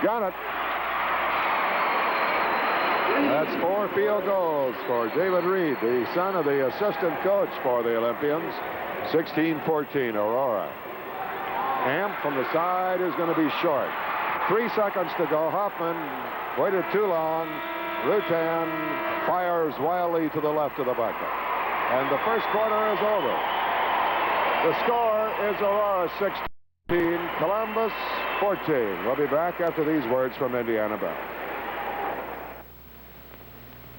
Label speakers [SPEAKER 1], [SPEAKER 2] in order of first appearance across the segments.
[SPEAKER 1] Got it. That's 4 field goals for David Reed, the son of the assistant coach for the Olympians. 16-14, Aurora. Amp from the side is going to be short. 3 seconds to go. Hoffman waited too long. Rutan fires wildly to the left of the bucket. And the first quarter is over. The score is Aurora 16, Columbus 14. We'll be back after these words from Indianapolis.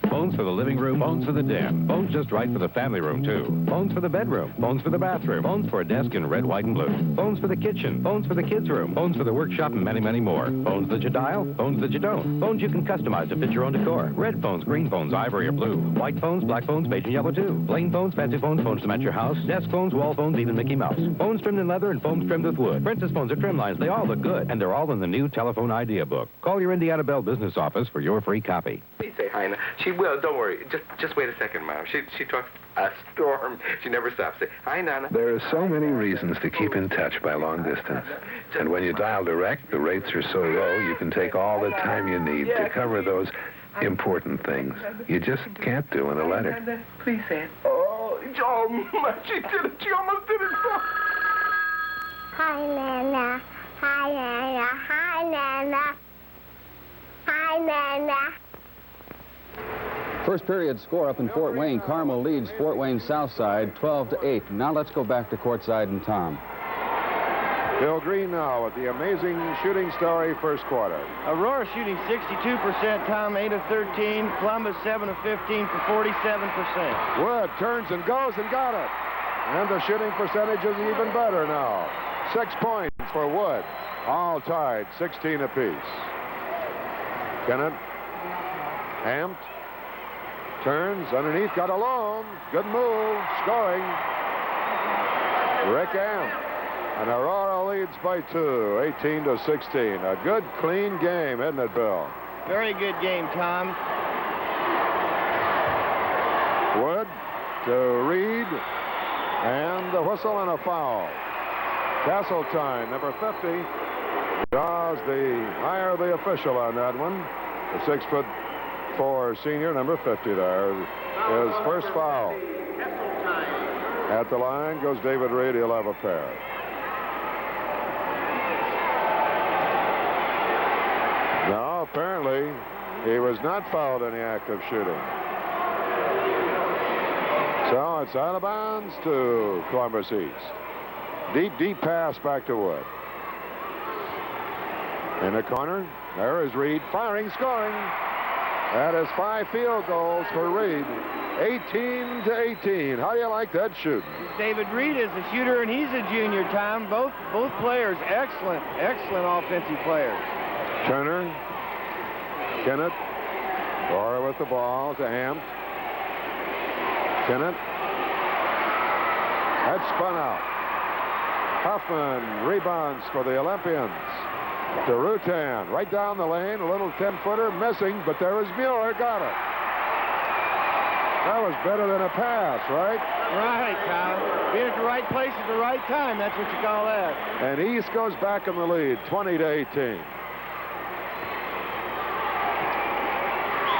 [SPEAKER 2] Phones for the living room, phones for the den. Phones just right for the family room, too. Phones for the bedroom, phones for the bathroom, phones for a desk in red, white, and blue. Phones for the kitchen, phones for the kids' room, phones for the workshop, and many, many more. Phones that you dial, phones that you don't. Phones you can customize to fit your own decor. Red phones, green phones, ivory or blue. White phones, black phones, beige and yellow, too. Plain phones, fancy phones, phones to match your house. Desk phones, wall phones, even Mickey Mouse. Phones trimmed in leather and phones trimmed with wood. Princess phones are trim lines. They all look good. And they're all in the new telephone idea book. Call your Indiana Bell business office for your free copy.
[SPEAKER 3] Please say hi. She will. Don't worry. Just wait a second, Mom. She talks a storm. She never stops. Say, hi, Nana.
[SPEAKER 4] There are so many reasons to keep in touch by long distance. And when you dial direct, the rates are so low, you can take all the time you need to cover those important things you just can't do in a letter.
[SPEAKER 3] Please say it. Oh, she did it. She almost did it.
[SPEAKER 5] Hi, Nana. Hi, Nana. Hi, Nana. Hi, Nana.
[SPEAKER 6] First period score up in Fort Wayne. Carmel leads Fort Wayne Southside 12-8. Now let's go back to courtside and Tom.
[SPEAKER 1] Bill Green now with the amazing shooting story first quarter.
[SPEAKER 7] Aurora shooting 62%, Tom 8 of 13, Columbus 7 of 15 for 47%.
[SPEAKER 1] Wood turns and goes and got it. And the shooting percentage is even better now. 6 points for Wood. All tied, 16 apiece. Kennett, amped, turns underneath, got alone. Good move, scoring. Rick Amp. And Aurora leads by 2, 18-16. A good, clean game, isn't it, Bill?
[SPEAKER 7] Very good game, Tom.
[SPEAKER 1] Wood to Reed. And the whistle and a foul. Castletine, number 50, draws the eye of the official on that one. The 6'4" senior, number 50 there. His first foul. At the line goes David Reed. He'll have a pair. No, apparently he was not fouled in the act of shooting. So it's out of bounds to Columbus East. Deep pass back to Wood. In the corner, there is Reed firing, scoring. That is 5 field goals for Reed. 18-18. How do you like that shooting?
[SPEAKER 7] David Reed is a shooter, and he's a junior, Tom. Both players, excellent offensive players.
[SPEAKER 1] Turner, Kennett, Aurora with the ball to Amp. Kennett. That's spun out. Huffman rebounds for the Olympians. To Rutan, right down the lane, a little 10-footer, missing, but there was Mueller, got it. That was better than a pass, right?
[SPEAKER 7] Right, Tom. Being at the right place at the right time, that's what you call that.
[SPEAKER 1] And East goes back in the lead, 20-18.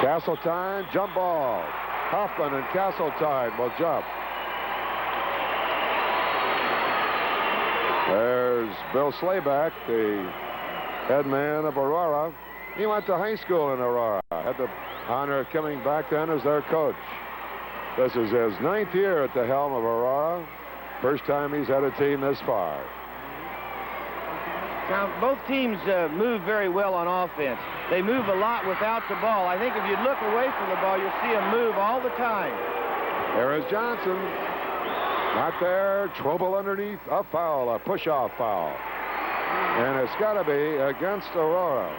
[SPEAKER 1] Castletine, jump ball. Hoffman and Castletine will jump. There's Bill SLAYBACK, the head man of Aurora. He went to high school in Aurora. Had the honor of coming back then as their coach. This is his 9th year at the helm of Aurora. First time he's had a team this far.
[SPEAKER 7] Now, both teams move very well on offense. They move a lot without the ball. I think if you look away from the ball, you'll see them move all the time.
[SPEAKER 1] There is Johnson. Not there. Trouble underneath. A foul, a push-off foul. And it's got to be against Aurora.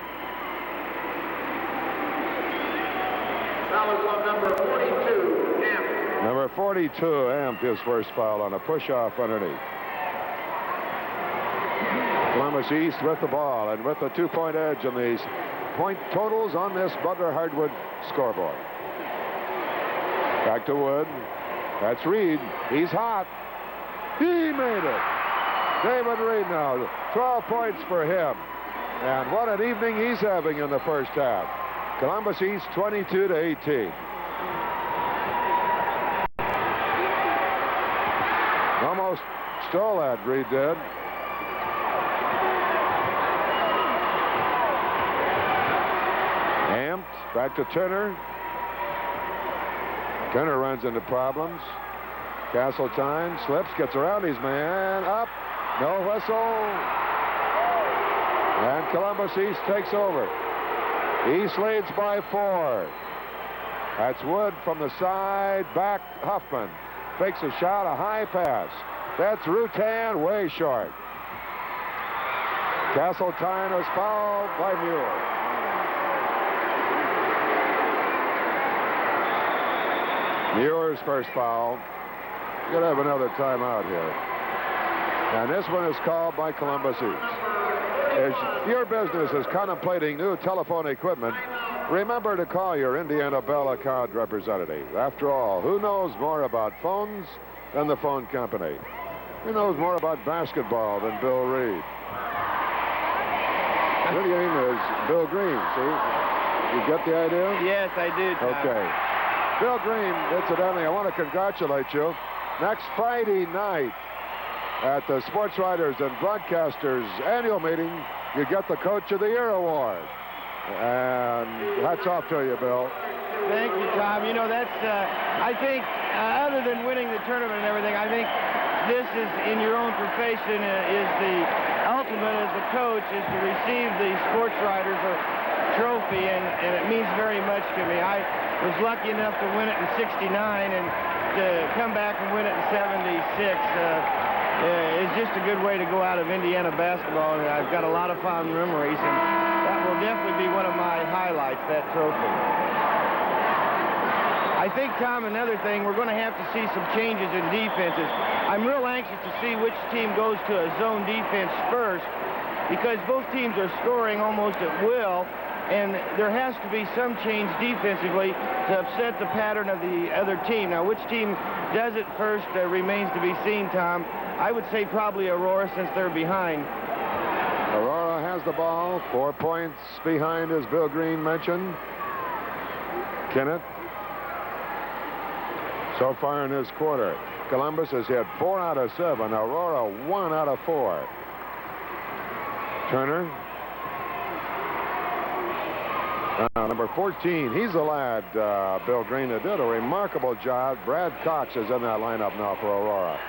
[SPEAKER 8] Foul is on number 42, Amp.
[SPEAKER 1] Number 42, Amp, his first foul on a push-off underneath. Columbus East with the ball and with the 2-point edge in these point totals on this Butler Hardwood scoreboard. Back to Wood. That's Reed. He's hot. He made it. David Reed now. 12 points for him. And what an evening he's having in the first half. Columbus East 22-18. Almost stole that, Reed did. Amped, back to Turner. Turner runs into problems. Castletine slips, gets around his man, up, no whistle. And Columbus East takes over. East leads by 4. That's Wood from the side, back Huffman. Fakes a shot, a high pass. That's Rutan, way short. Castletine was fouled by Muir. Muir's first foul. Gonna have another timeout here. And this one is called by Columbus East. If your business is contemplating new telephone equipment, remember to call your Indiana Bell account representative. After all, who knows more about phones than the phone company? Who knows more about basketball than Bill Reed? What do you mean is Bill Green, see? You get the idea?
[SPEAKER 7] Yes, I do, Tom.
[SPEAKER 1] Okay. Bill Green, incidentally, I want to congratulate you. Next Friday night at the Sports Writers and Broadcasters annual meeting, you get the Coach of the Year award. And hats off to you, Bill.
[SPEAKER 7] Thank you, Tom. You know, that's, I think, other than winning the tournament and everything, I think this is, in your own profession, is the ultimate as a coach, is to receive the Sports Writers trophy, and it means very much to me. I was lucky enough to win it in '69, and to come back and win it in '76 is just a good way to go out of Indiana basketball, and I've got a lot of fond memories, and that will definitely be one of my highlights, that trophy. I think, Tom, another thing, we're going to have to see some changes in defenses. I'm real anxious to see which team goes to a zone defense first, because both teams are scoring almost at will, and there has to be some change defensively to upset the pattern of the other team. Now, which team does it first remains to be seen, Tom. I would say probably Aurora, since they're behind.
[SPEAKER 1] Aurora has the ball, 4 points behind, as Bill Green mentioned. KINNETT. So far in this quarter, Columbus has hit 4 out of 7. Aurora 1 out of 4. Turner. Number 14, he's the lad, Bill Green, that did a remarkable job. Brad Cox is in that lineup now for Aurora.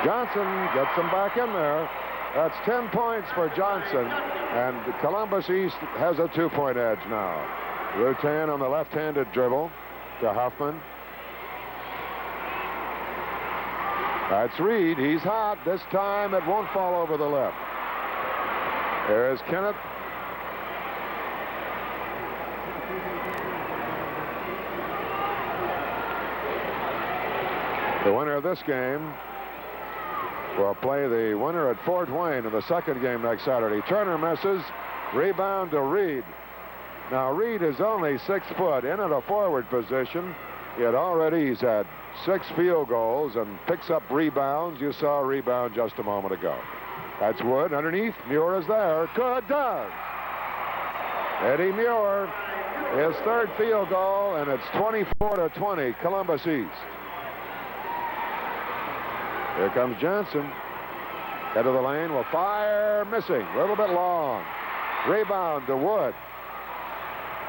[SPEAKER 1] Johnson gets him back in there. That's 10 points for Johnson, and Columbus East has a 2-point edge now. Rutan on the left-handed dribble to Huffman. That's Reed. He's hot. This time it won't fall over the lip. There's KINNETT. The winner of this game will play the winner at Fort Wayne in the second game next Saturday. Turner misses. Rebound to Reed. Now, Reed is only 6 foot in at a forward position, yet already he's had 6 field goals and picks up rebounds. You saw a rebound just a moment ago. That's Wood underneath. Muir is there. Good, does. Eddie Muir, his 3rd field goal, and it's 24-20, Columbus East. Here comes Johnson. Head of the lane will fire, missing. A little bit long. Rebound to Wood.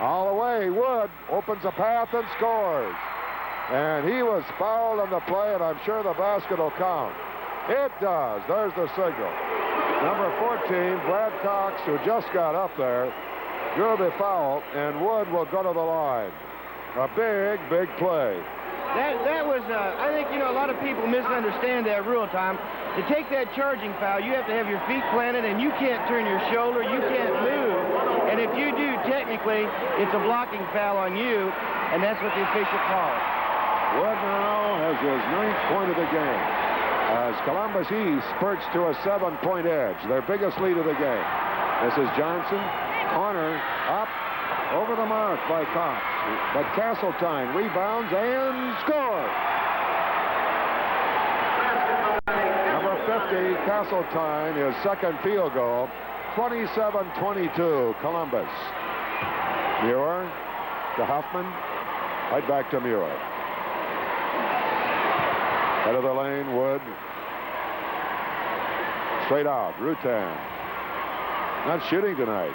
[SPEAKER 1] All the way, Wood opens a path and scores. And he was fouled on the play, and I'm sure the basket will count. It does. There's the signal. Number 14, Brad Cox, who just got up there, drew the foul, and Wood will go to the line. A big, big play.
[SPEAKER 7] That was, I think, you know, a lot of people misunderstand that rule, Tom. To take that charging foul, you have to have your feet planted, and you can't turn your shoulder, you can't move. And if you do, technically, it's a blocking foul on you, and that's what the official calls.
[SPEAKER 1] Wood now has his 9th point of the game, as Columbus East spurts to a 7-point edge, their biggest lead of the game. This is Johnson, corner, up, over the mark by Cox. But Castletine rebounds and scores. Number 50, Castletine, his 2nd field goal. 27-22, Columbus. Muir to Hoffman. Right back to Muir. Head of the lane, Wood. Straight out, Rutan. Not shooting tonight.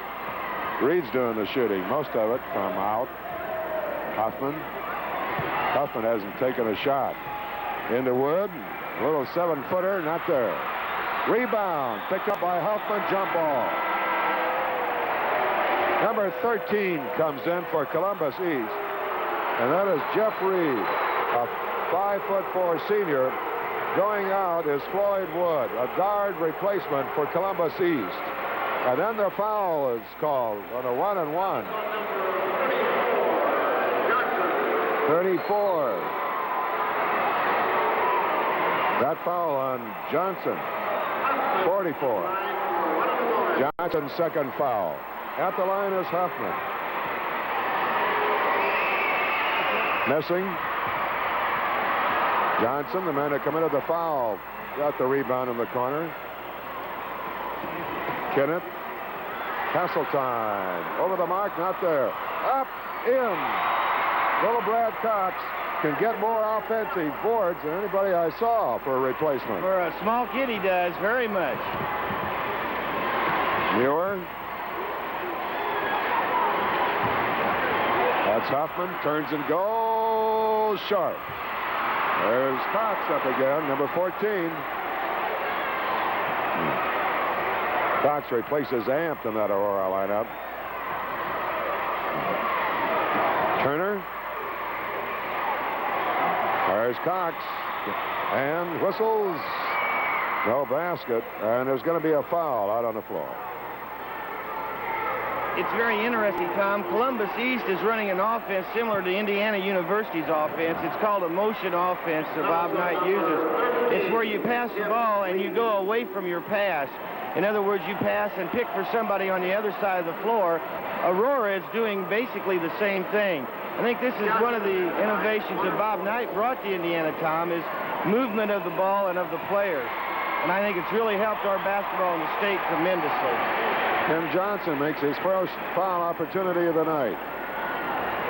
[SPEAKER 1] Reed's doing the shooting, most of it from out. Hoffman. Hoffman hasn't taken a shot. Into Wood. A little 7-footer, not there. Rebound, picked up by Hoffman, jump ball. Number 13 comes in for Columbus East, and that is Jeff Reed, a 5'4" senior. Going out is Floyd Wood, a guard replacement for Columbus East. And then the foul is called on a 1-and-1. 34. That foul on Johnson. 44. Johnson's second foul. At the line is Hoffman. Missing. Johnson, the man that committed the foul, got the rebound in the corner. Kinnett. Castletine. Over the mark, not there. Up, in. Little Brad Cox can get more offensive boards than anybody I saw for a replacement.
[SPEAKER 7] For a small kid, he does very much.
[SPEAKER 1] Muir. That's Hoffman. Turns and goes sharp. There's Cox up again, number 14. Cox replaces Amp in that Aurora lineup. Turner. There's Cox. And whistles. No basket. And there's going to be a foul out on the floor.
[SPEAKER 7] It's very interesting, Tom. Columbus East is running an offense similar to Indiana University's offense. It's called a motion offense that Bob Knight uses. It's where you pass the ball and you go away from your pass. In other words, you pass and pick for somebody on the other side of the floor. Aurora is doing basically the same thing. I think this is one of the innovations that Bob Knight brought to Indiana, Tom, is movement of the ball and of the players. And I think it's really helped our basketball in the state tremendously.
[SPEAKER 1] Tim Johnson makes his first foul opportunity of the night.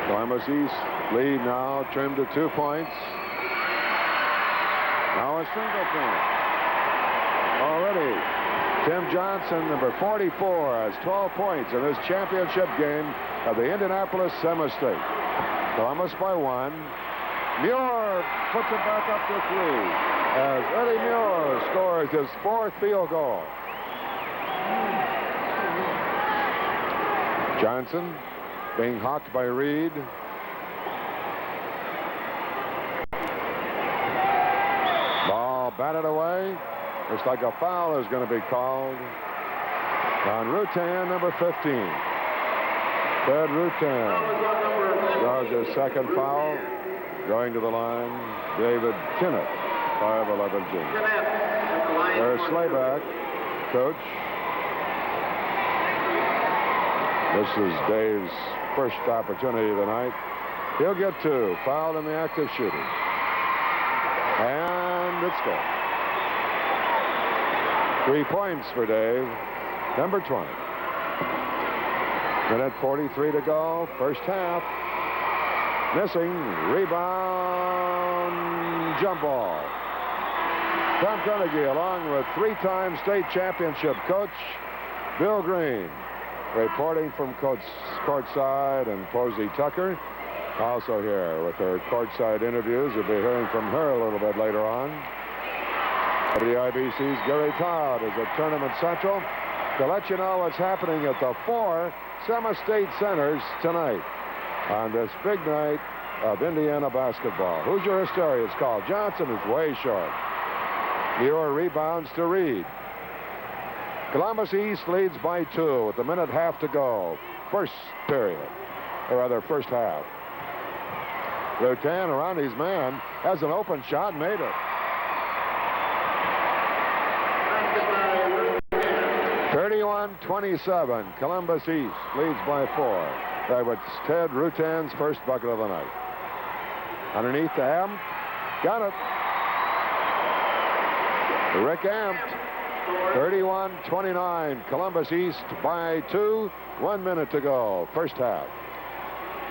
[SPEAKER 1] Columbus East lead now, trimmed to 2 points. Now a single point. Already, Tim Johnson, number 44, has 12 points in this championship game of the Indianapolis Semi-State. Columbus by 1. Muir puts it back up to 3 as Eddie Muir scores his 4th field goal. Johnson being hawked by Reed. Ball batted away. Looks like a foul is going to be called on Rutan, number 15. Ted Rutan draws his second foul. Going to the line, David Kinnett, 5'11" junior. There's SLAYBACK, coach. This is Dave's first opportunity of the night. He'll get 2. Fouled in the act of shooting. And it's good. 3 points for Dave. Number 20. Minute 43 to go. First half. Missing. Rebound. Jump ball. Tom Carnegie, along with 3-time state championship coach Bill Green. Reporting from courtside, and Posey Tucker also here with her courtside interviews. You'll be hearing from her a little bit later on. WIBC's Gary Todd is at Tournament Central to let you know what's happening at the 4 semi-state centers tonight on this big night of Indiana basketball. Hoosier Hysteria, it's called. Johnson is way short. Muir rebounds to Reed. Columbus East leads by 2 with a minute half to go. First period, or rather first half. Rutan around his man, has an open shot, made it. 31-27, Columbus East leads by 4. That was Ted Rutan's first bucket of the night. Underneath to Amp, got it. Rick Amp 31-29. Columbus East by 2. 1 minute to go. First half.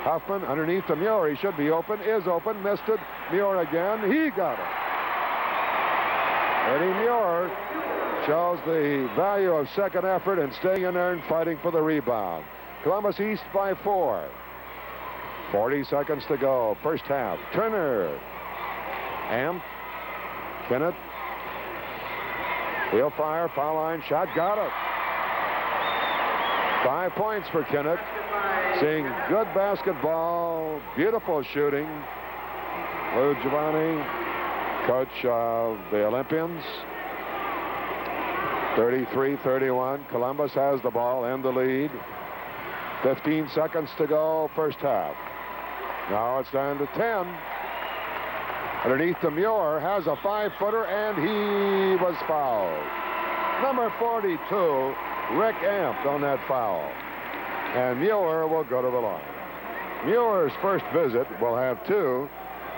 [SPEAKER 1] Huffman underneath to Muir. He should be open. Is open. Missed it. Muir again. He got it. Eddie Muir shows the value of second effort and staying in there and fighting for the rebound. Columbus East by 4. 40 seconds to go. First half. Turner. Amp. Kinnett. He'll fire. Foul line shot. Got it. 5 points for Kinnett. Seeing good basketball. Beautiful shooting. Lou Giovanni, coach of the Olympians. 33-31. Columbus has the ball and the lead. 15 seconds to go. First half. Now it's down to 10. Underneath the Muir, has a 5-footer, and he was fouled. Number 42, Rick Amp on that foul. And Muir will go to the line. Muir's first visit will have 2,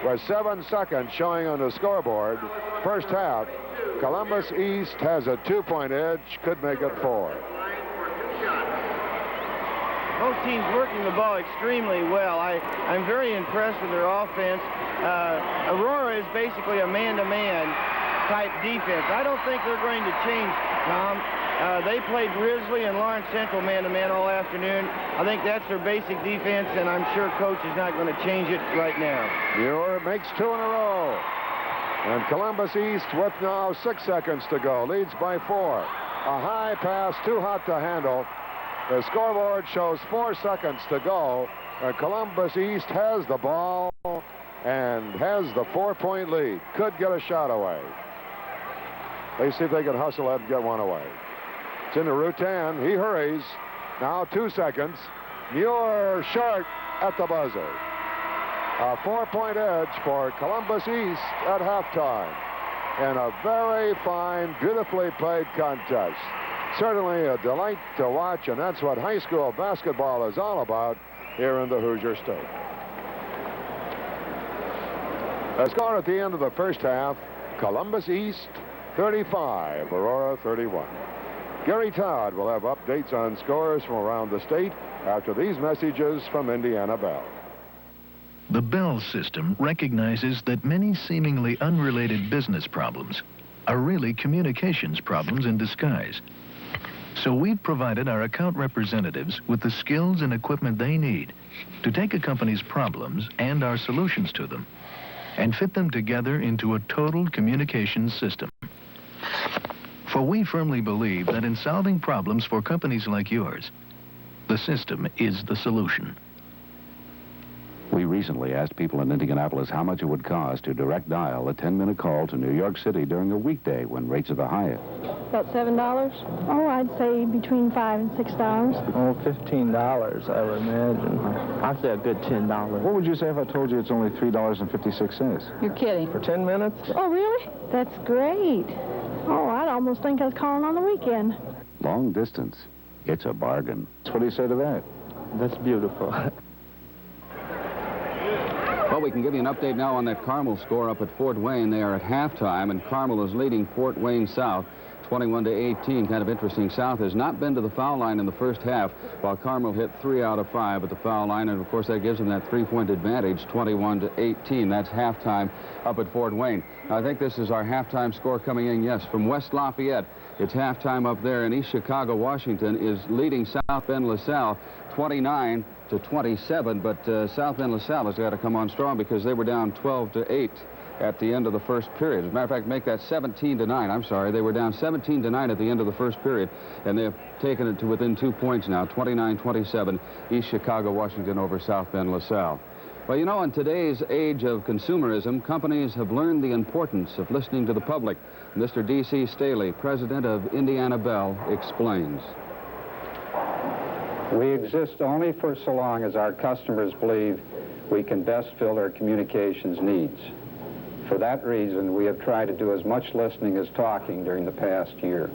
[SPEAKER 1] with 7 seconds showing on the scoreboard. First half, Columbus East has a 2-point edge, could make it 4.
[SPEAKER 7] Both teams working the ball extremely well. I'm very impressed with their offense. Aurora is basically a man-to-man type defense. I don't think they're going to change, Tom. They played Grizzly and Lawrence Central man-to-man all afternoon. I think that's their basic defense, and I'm sure Coach is not going to change it right now.
[SPEAKER 1] Muir makes 2 in a row. And Columbus East, with now 6 seconds to go, leads by 4. A high pass, too hot to handle. The scoreboard shows 4 seconds to go. And Columbus East has the ball and has the 4-point lead. Could get a shot away. They see if they can hustle that and get one away. It's in the Rutan. He hurries. Now 2 seconds. Muir short at the buzzer. A 4-point edge for Columbus East at halftime. And a very fine, beautifully played contest. Certainly a delight to watch, and that's what high school basketball is all about here in the Hoosier State. The score at the end of the first half, Columbus East 35, Aurora 31. Gary Todd will have updates on scores from around the state after these messages from Indiana Bell.
[SPEAKER 9] The Bell system recognizes that many seemingly unrelated business problems are really communications problems in disguise. So we've provided our account representatives with the skills and equipment they need to take a company's problems and our solutions to them and fit them together into a total communications system. For we firmly believe that in solving problems for companies like yours, the system is the solution.
[SPEAKER 6] We recently asked people in Indianapolis how much it would cost to direct dial a 10-minute call to New York City during a weekday when rates are the highest.
[SPEAKER 10] About $7? Oh, I'd say between $5 and $6.
[SPEAKER 11] Oh, $15, I would imagine. I'd say a good $10.
[SPEAKER 6] What would you say if I told you it's only $3.56?
[SPEAKER 10] You're kidding.
[SPEAKER 11] For 10 minutes?
[SPEAKER 10] Oh, really? That's great. Oh, I'd almost think I was calling on the weekend.
[SPEAKER 6] Long distance. It's a bargain. What do you say to that?
[SPEAKER 11] That's beautiful.
[SPEAKER 6] Well, we can give you an update now on that Carmel score up at Fort Wayne. They are at halftime, and Carmel is leading Fort Wayne South 21-18. Kind of interesting. South has not been to the foul line in the first half, while Carmel hit 3 out of 5 at the foul line, and of course that gives them that 3-point advantage, 21-18. That's halftime up at Fort Wayne. I think this is our halftime score coming in, yes, from West Lafayette. It's halftime up there, and East Chicago, Washington is leading South Bend LaSalle 29-27, but South Bend LaSalle has got to come on strong because they were down 12-8 at the end of the first period. As a matter of fact, make that 17-9. I'm sorry, they were down 17-9 at the end of the first period, and they've taken it to within 2 points now, 29-27, East Chicago, Washington over South Bend LaSalle. Well, you know, in today's age of consumerism, companies have learned the importance of listening to the public. Mr. D.C. Staley, president of Indiana Bell, explains.
[SPEAKER 12] We exist only for so long as our customers believe we can best fill their communications needs. For that reason, we have tried to do as much listening as talking during the past year.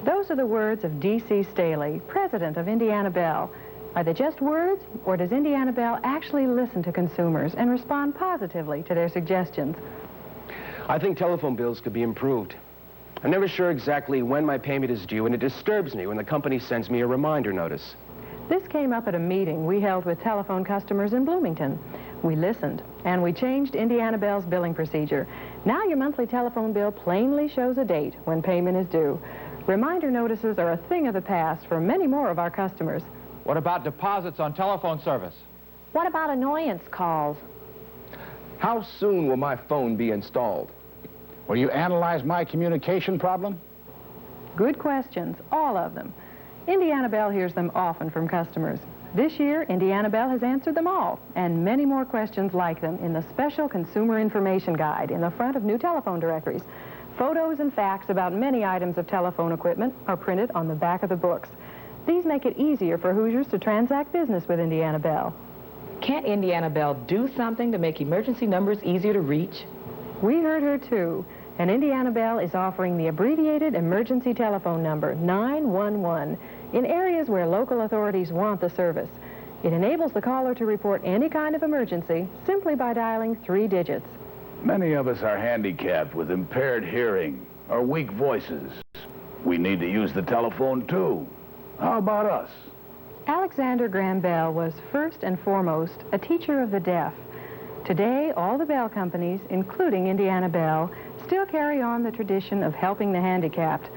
[SPEAKER 13] Those are the words of D.C. Staley, president of Indiana Bell. Are they just words, or does Indiana Bell actually listen to consumers and respond positively to their suggestions?
[SPEAKER 14] I think telephone bills could be improved. I'm never sure exactly when my payment is due, and it disturbs me when the company sends me a reminder notice.
[SPEAKER 13] This came up at a meeting we held with telephone customers in Bloomington. We listened, and we changed Indiana Bell's billing procedure. Now your monthly telephone bill plainly shows a date when payment is due. Reminder notices are a thing of the past for many more of our customers.
[SPEAKER 15] What about deposits on telephone service?
[SPEAKER 10] What about annoyance calls?
[SPEAKER 16] How soon will my phone be installed? Will you analyze my communication problem?
[SPEAKER 13] Good questions, all of them. Indiana Bell hears them often from customers. This year, Indiana Bell has answered them all, and many more questions like them in the special Consumer Information Guide in the front of new telephone directories. Photos and facts about many items of telephone equipment are printed on the back of the books. These make it easier for Hoosiers to transact business with Indiana Bell.
[SPEAKER 17] Can't Indiana Bell do something to make emergency numbers easier to reach?
[SPEAKER 13] We heard her too, and Indiana Bell is offering the abbreviated emergency telephone number 911 in areas where local authorities want the service. It enables the caller to report any kind of emergency simply by dialing 3 digits.
[SPEAKER 18] Many of us are handicapped with impaired hearing or weak voices. We need to use the telephone too. How about us?
[SPEAKER 13] Alexander Graham Bell was first and foremost a teacher of the deaf. Today, all the Bell companies, including Indiana Bell, still carry on the tradition of helping the handicapped.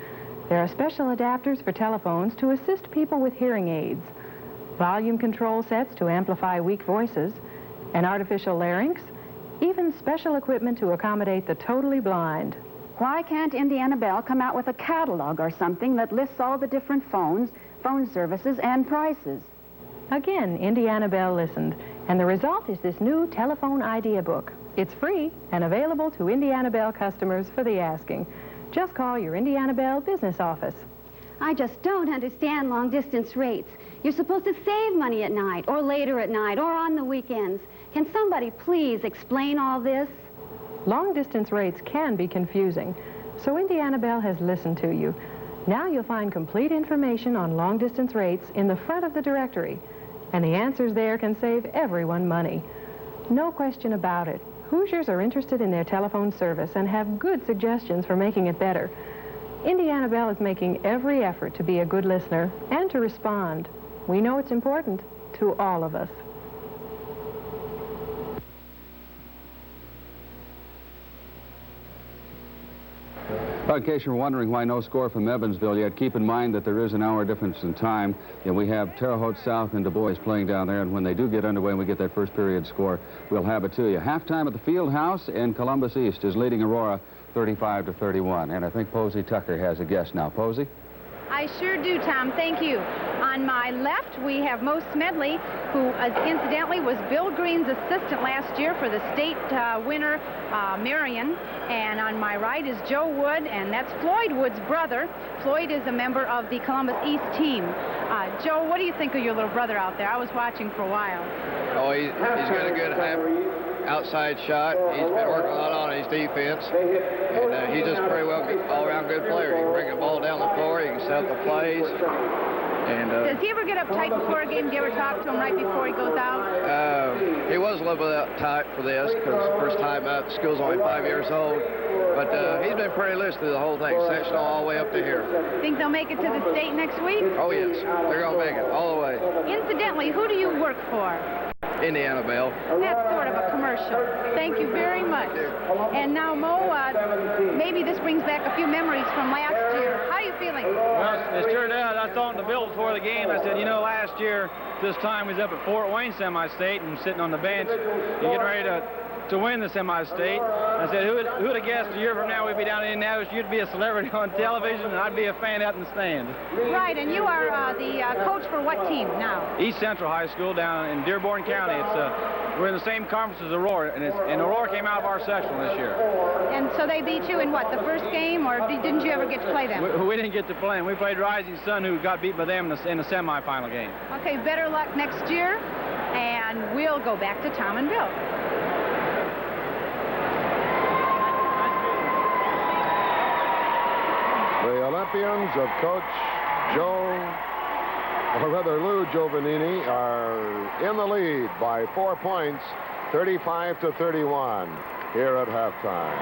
[SPEAKER 13] There are special adapters for telephones to assist people with hearing aids, volume control sets to amplify weak voices, an artificial larynx, even special equipment to accommodate the totally blind.
[SPEAKER 19] Why can't Indiana Bell come out with a catalog or something that lists all the different phones, phone services, and prices?
[SPEAKER 13] Again, Indiana Bell listened, and the result is this new telephone idea book. It's free and available to Indiana Bell customers for the asking. Just call your Indiana Bell business office.
[SPEAKER 20] I just don't understand long-distance rates. You're supposed to save money at night, or later at night, or on the weekends. Can somebody please explain all this?
[SPEAKER 13] Long-distance rates can be confusing, so Indiana Bell has listened to you. Now you'll find complete information on long-distance rates in the front of the directory, and the answers there can save everyone money. No question about it. Hoosiers are interested in their telephone service and have good suggestions for making it better. Indiana Bell is making every effort to be a good listener and to respond. We know it's important to all of us.
[SPEAKER 6] Well, in case you're wondering why no score from Evansville yet, keep in mind that there is an hour difference in time, and we have Terre Haute South and Du Bois playing down there, and when they do get underway and we get that first period score, we'll have it to you. Halftime at the Field House, and Columbus East is leading Aurora 35-31, and I think Posey Tucker has a guess now. Posey?
[SPEAKER 21] I sure do, Tom. Thank you. On my left, we have Mo Smedley, who incidentally was Bill Green's assistant last year for the state winner, Marion. And on my right is Joe Wood, and that's Floyd Wood's brother. Floyd is a member of the Columbus East team. Joe, what do you think of your little brother out there? I was watching for a while.
[SPEAKER 22] Oh, he's got a good outside shot. He's been working a lot on his defense, and he's just pretty well all-around good player. He can bring the ball down the floor. He can set up the plays. And,
[SPEAKER 21] does he ever get uptight before a game? Do you ever talk to him right before he goes out?
[SPEAKER 22] He was a little bit uptight for this because first time out, the school's only 5 years old. But he's been pretty loose through the whole thing, sectional all the way up to here.
[SPEAKER 21] Think they'll make it to the state next week?
[SPEAKER 22] Oh, yes. They're going to make it all the way.
[SPEAKER 21] Incidentally, who do you work for?
[SPEAKER 22] Indiana Bell.
[SPEAKER 21] That's sort of a commercial. Thank you very much. And now, Mo, maybe this brings back a few memories from last year. How are you feeling?
[SPEAKER 23] Well, it sure does. I was talking to Bill before the game. I said, you know, last year, this time we was up at Fort Wayne semi-state and sitting on the bench and getting ready to win the semi-state. I said, who would have guessed a year from now we'd be down in Indianapolis, you'd be a celebrity on television, and I'd be a fan out in the stands.
[SPEAKER 21] Right, and you are the coach for what team now?
[SPEAKER 23] East Central High School down in Dearborn County. We're in the same conference as Aurora, and Aurora came out of our sectional this year.
[SPEAKER 21] And so they beat you in what, the first game, or didn't you ever get to play them?
[SPEAKER 23] We didn't get to play them. We played Rising Sun, who got beat by them in the semifinal game.
[SPEAKER 21] Okay, better luck next year, and we'll go back to Tom and Bill.
[SPEAKER 1] The Olympians of Coach Lou Giovannini are in the lead by 4 points, 35-31 here at halftime.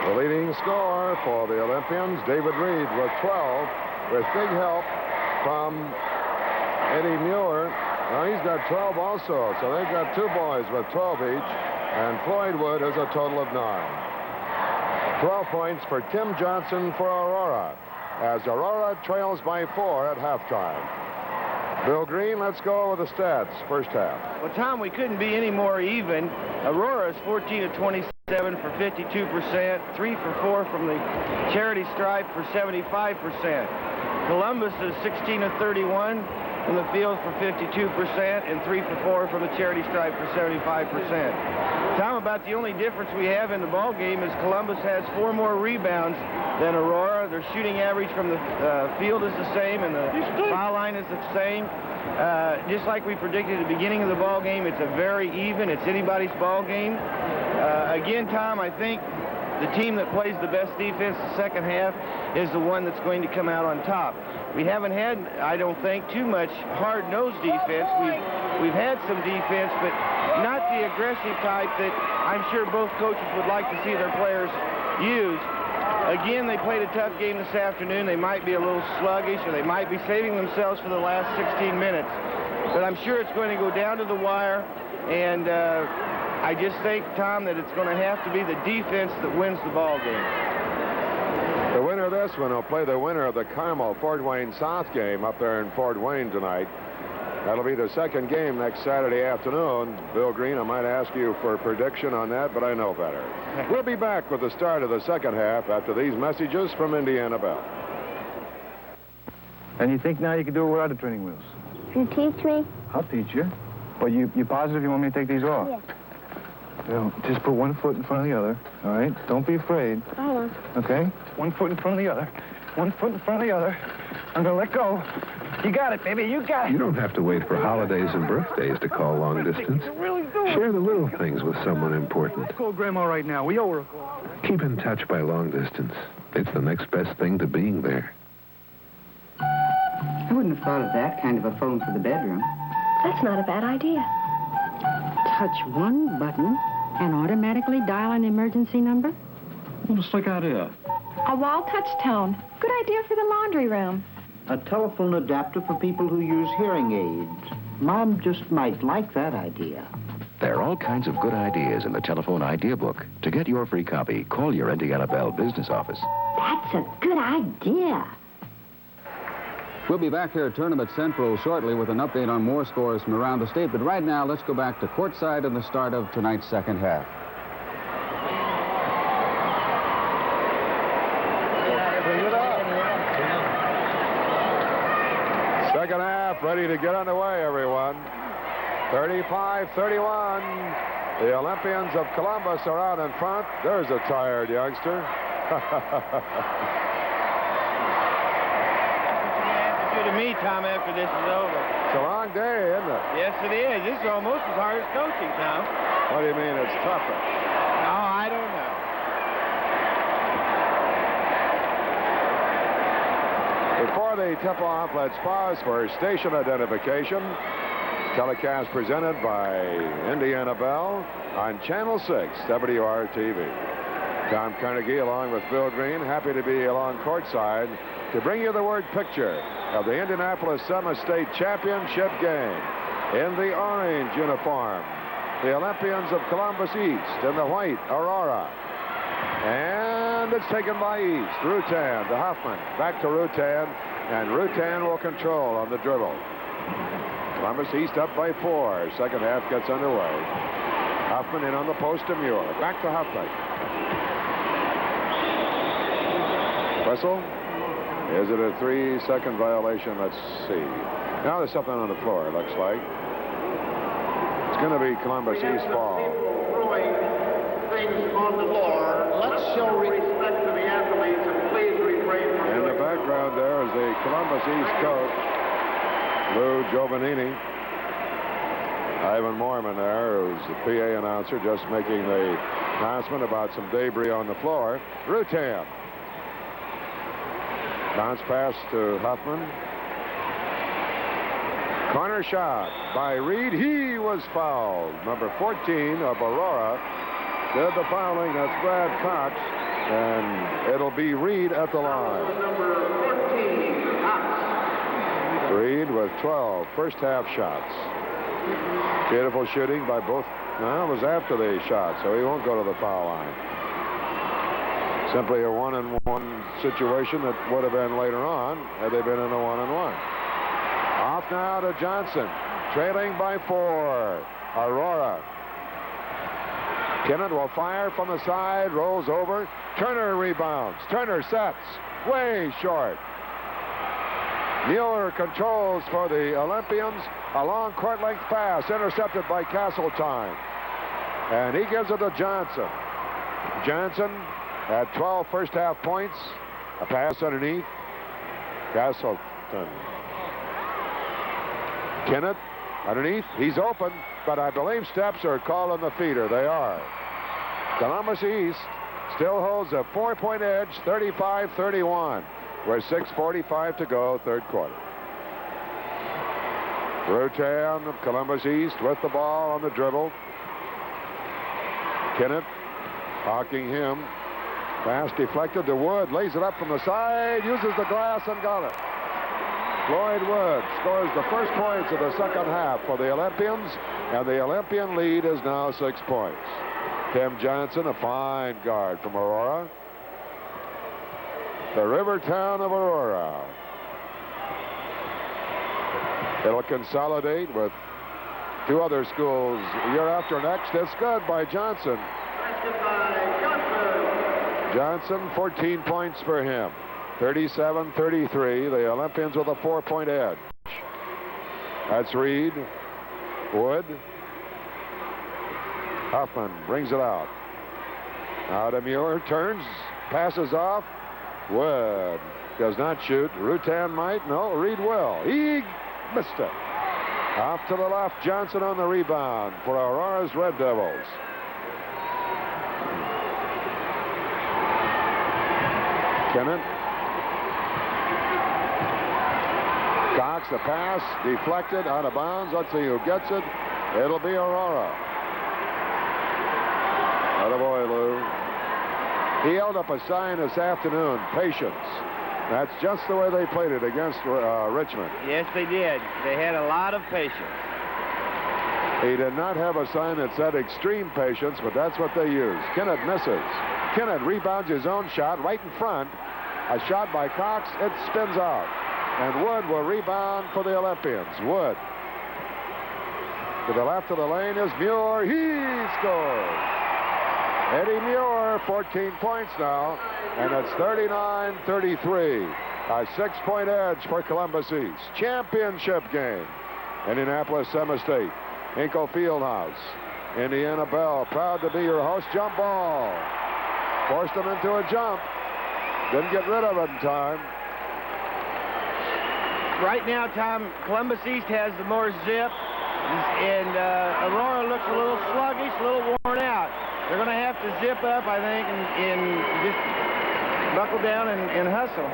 [SPEAKER 1] The leading scorer for the Olympians, David Reed, with 12, with big help from Eddie Muir. Now, he's got 12 also, so they've got two boys with 12 each, and Floyd Wood has a total of 9. 12 points for Tim Johnson for Aurora, as Aurora trails by 4 at halftime. Bill Green, let's go with the stats, first half.
[SPEAKER 7] Well, Tom, we couldn't be any more even. Aurora is 14 of 27 for 52%, 3 for 4 from the charity stripe for 75%. Columbus is 16 of 31 from the field for 52%, and 3 for 4 from the charity stripe for 75%. Tom, about the only difference we have in the ball game is Columbus has 4 more rebounds than Aurora. Their shooting average from the field is the same, and the foul line is the same. Just like we predicted at the beginning of the ball game, it's a very even. It's anybody's ball game. Again, Tom, I think the team that plays the best defense the second half is the one that's going to come out on top. We haven't had, I don't think, too much hard-nosed defense. We've had some defense, but not the aggressive type that I'm sure both coaches would like to see their players use. Again, they played a tough game this afternoon. They might be a little sluggish, or they might be saving themselves for the last 16 minutes. But I'm sure it's going to go down to the wire, and I just think, Tom, that it's going to have to be the defense that wins the ball game.
[SPEAKER 1] The winner of this one will play the winner of the Carmel-Fort Wayne South game up there in Fort Wayne tonight. That'll be the second game next Saturday afternoon. Bill Green, I might ask you for a prediction on that, but I know better. We'll be back with the start of the second half after these messages from Indiana Bell.
[SPEAKER 2] And you think now you can do it without the training wheels?
[SPEAKER 5] You teach me?
[SPEAKER 2] I'll teach you. But you positive you want me to take these off?
[SPEAKER 5] Yeah.
[SPEAKER 2] Well, just put one foot in front of the other, all right? Don't be afraid.
[SPEAKER 5] I won't.
[SPEAKER 2] Okay? One foot in front of the other. One foot in front of the other. I'm going to let go. You got it, baby. You got it.
[SPEAKER 3] You don't have to wait for holidays and birthdays to call long distance. Share the little things with someone important.
[SPEAKER 2] Let's call Grandma right now. We owe her a call.
[SPEAKER 3] Keep in touch by long distance. It's the next best thing to being there.
[SPEAKER 4] I wouldn't have thought of that kind of a phone for the bedroom.
[SPEAKER 10] That's not a bad idea.
[SPEAKER 4] Touch one button and automatically dial an emergency number?
[SPEAKER 3] What a slick idea.
[SPEAKER 10] A wall touch tone. Good idea for the laundry room.
[SPEAKER 24] A telephone adapter for people who use hearing aids. Mom just might like that idea.
[SPEAKER 25] There are all kinds of good ideas in the telephone idea book. To get your free copy, call your Indiana Bell business office.
[SPEAKER 5] That's a good idea.
[SPEAKER 6] We'll be back here at Tournament Central shortly with an update on more scores from around the state. But right now, let's go back to courtside and the start of tonight's second half.
[SPEAKER 1] Second half ready to get underway, everyone. 35-31. The Olympians of Columbus are out in front. There's a tired youngster.
[SPEAKER 7] To me, Tom, after this is over.
[SPEAKER 1] It's a long day, isn't it?
[SPEAKER 7] Yes, it is. This is almost as hard as coaching, Tom.
[SPEAKER 1] What do you mean it's tougher?
[SPEAKER 7] No, I don't know.
[SPEAKER 1] Before the tip-off, let's pause for station identification. Telecast presented by Indiana Bell on Channel 6, WRTV. Tom Carnegie, along with Bill Green, happy to be along courtside to bring you the word picture of the Indianapolis Semi-State Championship game. In the orange uniform, the Olympians of Columbus East. In the white, Aurora. And it's taken by East. Rutan to Huffman. Back to Rutan. And Rutan will control on the dribble. Columbus East up by 4. Second half gets underway. Huffman in on the post to Muir. Back to Huffman. Whistle. Is it a 3-second violation? Let's see. Now there's something on the floor, it looks like. It's going to be Columbus East ball.
[SPEAKER 8] Throwing things on the floor. Let's show respect to the athletes and please refrain from
[SPEAKER 1] In the background there is the Columbus East coach, Lou Giovannini. Ivan Mormon there, who's the PA announcer, just making the announcement about some debris on the floor. Rutan. Bounce pass to Huffman. Corner shot by Reed. He was fouled. Number 14 of Aurora did the fouling. That's Brad Cox. And it'll be Reed at the line. Reed with 12 first-half shots. Beautiful shooting by both. No, it was after the shot, so he won't go to the foul line. Simply a 1-and-1 situation that would have been later on had they been in a 1-and-1. Off now to Johnson, trailing by 4. Aurora. Kinnett will fire from the side, rolls over. Turner rebounds. Turner sets. Way short. Mueller controls for the Olympians. A long court-length pass intercepted by Castletine. And he gives it to Johnson. Johnson had 12 first-half points. A pass underneath. Castleton. Kinnett underneath. He's open, but I believe steps are called on the feeder. They are. Columbus East still holds a 4-point edge, 35-31. With 6:45 to go, third quarter. Rutan of Columbus East with the ball on the dribble. Kinnett hawking him. Pass deflected to Wood. Lays it up from the side. Uses the glass and got it. Floyd Wood scores the first points of the second half for the Olympians. And the Olympian lead is now 6 points. Tim Johnson, a fine guard from Aurora. The river town of Aurora. It'll consolidate with two other schools year after next. It's good by Johnson. Johnson, 14 points for him. 37-33. The Olympians with a 4-point edge. That's Reed. Wood. Hoffman brings it out. Now to Muir. Turns. Passes off. Wood does not shoot. Rutan might. No, Reed will. He missed it. Off to the left. Johnson on the rebound for Aurora's Red Devils. Kinnett. Cox, the pass, deflected, out of bounds. Let's see who gets it. It'll be Aurora. Attaboy, Lou. He held up a sign this afternoon, patience. That's just the way they played it against Richmond.
[SPEAKER 7] Yes, they did. They had a lot of patience.
[SPEAKER 1] He did not have a sign that said extreme patience, but that's what they used. Kinnett misses. Kinnett rebounds his own shot right in front. A shot by Cox. It spins out. And Wood will rebound for the Olympians. Wood. To the left of the lane is Muir. He scores. Eddie Muir, 14 points now. And it's 39-33. A 6-point edge for Columbus East. Championship game. Indianapolis Semi-State. Hinkle Fieldhouse. Indiana Bell, proud to be your host. Jump ball. Forced him into a jump. Didn't get rid of it in time.
[SPEAKER 7] Right now, Tom, Columbus East has the more zip. And Aurora looks a little sluggish, a little worn out. They're going to have to zip up, I think, and just buckle down and hustle.